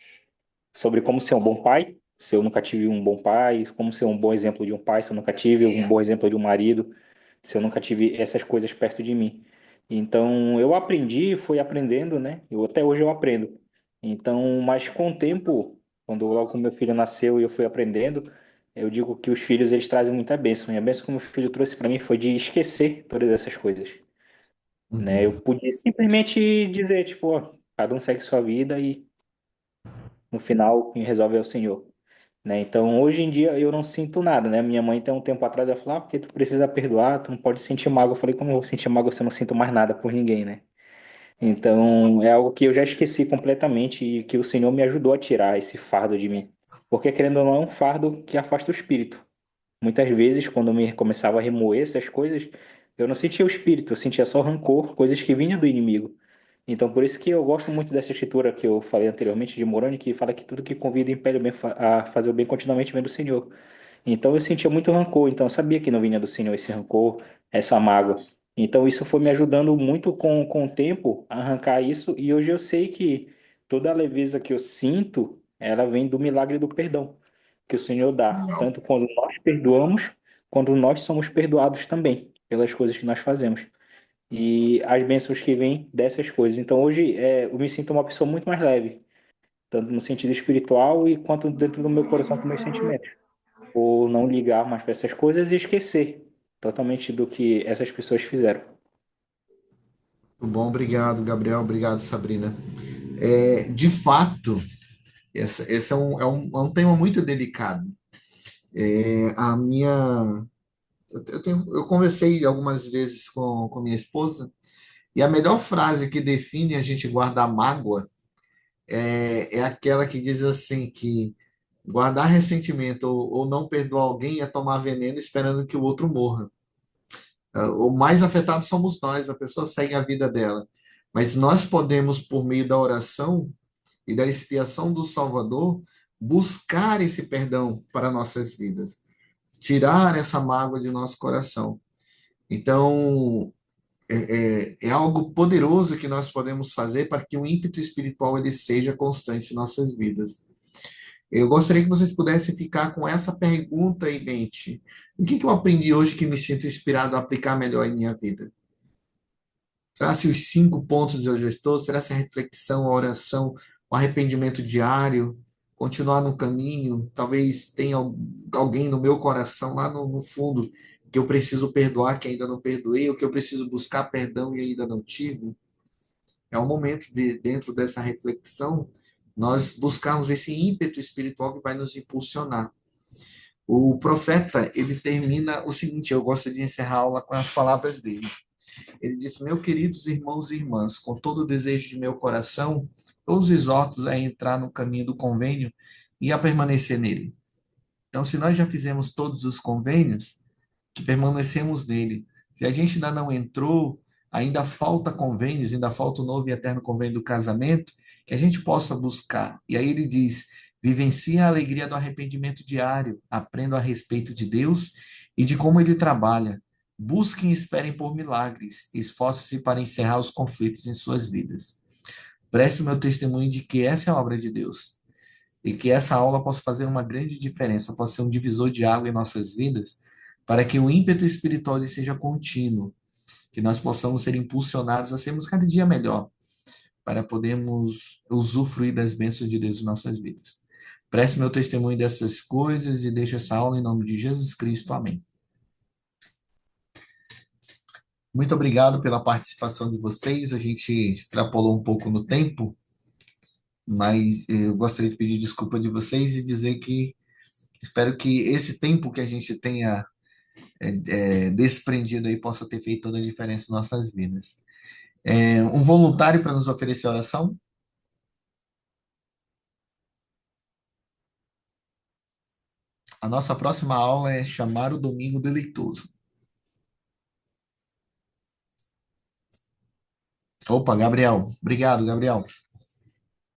sobre como ser um bom pai, se eu nunca tive um bom pai, como ser um bom exemplo de um pai, se eu nunca tive um bom exemplo de um marido, se eu nunca tive essas coisas perto de mim. Então eu aprendi, fui aprendendo, né? Até hoje eu aprendo. Então, mas com o tempo, quando logo meu filho nasceu e eu fui aprendendo, eu digo que os filhos eles trazem muita bênção. E a bênção que o meu filho trouxe para mim foi de esquecer todas essas coisas, né? Eu
Uhum.
podia simplesmente dizer, tipo, ó, cada um segue sua vida e no final quem resolve é o Senhor, né? Então, hoje em dia eu não sinto nada, né? Minha mãe tem um tempo atrás ela falou, porque tu precisa perdoar, tu não pode sentir mágoa. Eu falei, como eu vou sentir mágoa se eu não sinto mais nada por ninguém, né? Então, é algo que eu já esqueci completamente e que o Senhor me ajudou a tirar esse fardo de mim. Porque, querendo ou não, é um fardo que afasta o espírito. Muitas vezes, quando eu começava a remoer essas coisas, eu não sentia o espírito, eu sentia só rancor, coisas que vinham do inimigo. Então, por isso que eu gosto muito dessa escritura que eu falei anteriormente de Moroni, que fala que tudo que convida impele o bem a fazer o bem continuamente vem do Senhor. Então, eu sentia muito rancor, então eu sabia que não vinha do Senhor esse rancor, essa mágoa. Então, isso foi me ajudando muito com o tempo a arrancar isso, e hoje eu sei que toda a leveza que eu sinto, ela vem do milagre do perdão que o Senhor dá, tanto quando nós perdoamos, quando nós somos perdoados também pelas coisas que nós fazemos. E as bênçãos que vêm dessas coisas. Então hoje eu me sinto uma pessoa muito mais leve, tanto no sentido espiritual e quanto dentro do meu coração com meus sentimentos. Por não ligar mais para essas coisas e esquecer totalmente do que essas pessoas fizeram.
Muito bom, obrigado, Gabriel. Obrigado, Sabrina. De fato, esse é um tema muito delicado. A minha. Eu conversei algumas vezes com minha esposa, e a melhor frase que define a gente guardar mágoa é aquela que diz assim, que guardar ressentimento ou não perdoar alguém é tomar veneno esperando que o outro morra. O mais afetado somos nós, a pessoa segue a vida dela. Mas nós podemos, por meio da oração e da expiação do Salvador, buscar esse perdão para nossas vidas, tirar essa mágoa de nosso coração. Então, é algo poderoso que nós podemos fazer para que o ímpeto espiritual ele seja constante em nossas vidas. Eu gostaria que vocês pudessem ficar com essa pergunta em mente. O que eu aprendi hoje que me sinto inspirado a aplicar melhor em minha vida? Será se os 5 pontos eu já estou? Será se a reflexão, a oração, o arrependimento diário, continuar no caminho? Talvez tenha alguém no meu coração, lá no fundo, que eu preciso perdoar, que ainda não perdoei, ou que eu preciso buscar perdão e ainda não tive. É o momento de, dentro dessa reflexão, nós buscarmos esse ímpeto espiritual que vai nos impulsionar. O profeta, ele termina o seguinte, eu gosto de encerrar a aula com as palavras dele. Ele disse: Meus queridos irmãos e irmãs, com todo o desejo de meu coração, eu os exorto a entrar no caminho do convênio e a permanecer nele. Então, se nós já fizemos todos os convênios, que permanecemos nele. Se a gente ainda não entrou, ainda falta convênios, ainda falta o novo e eterno convênio do casamento, que a gente possa buscar. E aí ele diz: vivencie a alegria do arrependimento diário, aprendam a respeito de Deus e de como ele trabalha. Busquem e esperem por milagres, esforcem-se para encerrar os conflitos em suas vidas. Preste o meu testemunho de que essa é a obra de Deus e que essa aula possa fazer uma grande diferença, possa ser um divisor de água em nossas vidas, para que o ímpeto espiritual ele seja contínuo, que nós possamos ser impulsionados a sermos cada dia melhor, para podermos usufruir das bênçãos de Deus em nossas vidas. Preste meu testemunho dessas coisas e deixe essa aula em nome de Jesus Cristo. Amém. Muito obrigado pela participação de vocês. A gente extrapolou um pouco no tempo, mas eu gostaria de pedir desculpa de vocês e dizer que espero que esse tempo que a gente tenha desprendido aí possa ter feito toda a diferença em nossas vidas. Um voluntário para nos oferecer oração? A nossa próxima aula é chamar o domingo deleitoso. Opa, Gabriel. Obrigado, Gabriel.